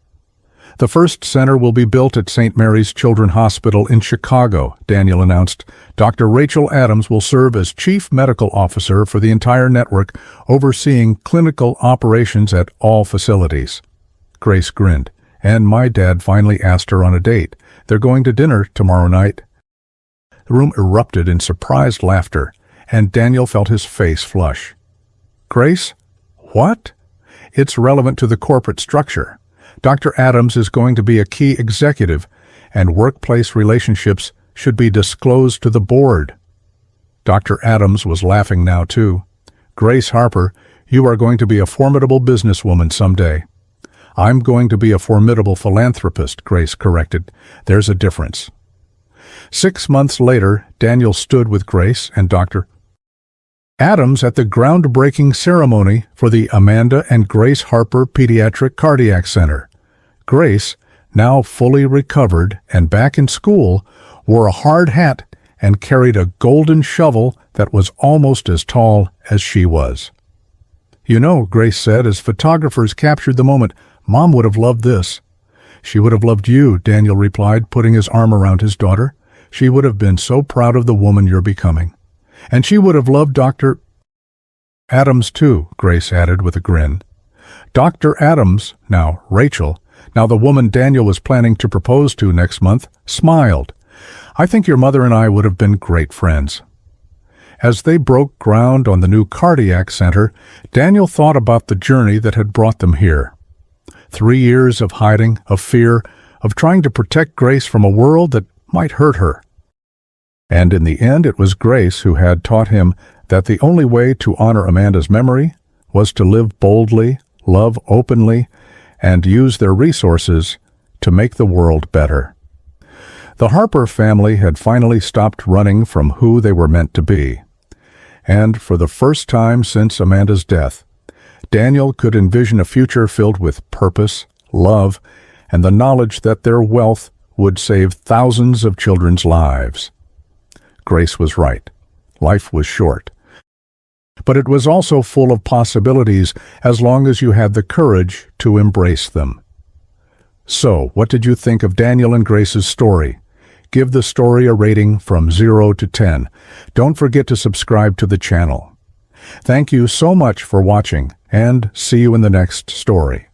The first center will be built at St. Mary's Children's Hospital in Chicago," Daniel announced. "Dr. Rachel Adams will serve as Chief Medical Officer for the entire network, overseeing clinical operations at all facilities." Grace grinned. "And my dad finally asked her on a date. They're going to dinner tomorrow night." The room erupted in surprised laughter, and Daniel felt his face flush. "Grace? What?" "It's relevant to the corporate structure. Dr. Adams is going to be a key executive, and workplace relationships should be disclosed to the board." Dr. Adams was laughing now, too. "Grace Harper, you are going to be a formidable businesswoman someday." "I'm going to be a formidable philanthropist," Grace corrected. "There's a difference." 6 months later, Daniel stood with Grace and Dr. Adams at the groundbreaking ceremony for the Amanda and Grace Harper Pediatric Cardiac Center. Grace, now fully recovered and back in school, wore a hard hat and carried a golden shovel that was almost as tall as she was. "You know," Grace said as photographers captured the moment, "Mom would have loved this." "She would have loved you," Daniel replied, putting his arm around his daughter. "She would have been so proud of the woman you're becoming. And she would have loved Dr. Adams too," Grace added with a grin. Dr. Adams, now Rachel, now the woman Daniel was planning to propose to next month, smiled. "I think your mother and I would have been great friends." As they broke ground on the new cardiac center, Daniel thought about the journey that had brought them here. 3 years of hiding, of fear, of trying to protect Grace from a world that might hurt her. And in the end, it was Grace who had taught him that the only way to honor Amanda's memory was to live boldly, love openly, and use their resources to make the world better. The Harper family had finally stopped running from who they were meant to be. And for the first time since Amanda's death, Daniel could envision a future filled with purpose, love, and the knowledge that their wealth would save thousands of children's lives. Grace was right. Life was short. But it was also full of possibilities as long as you had the courage to embrace them. So, what did you think of Daniel and Grace's story? Give the story a rating from 0 to 10. Don't forget to subscribe to the channel. Thank you so much for watching, and see you in the next story.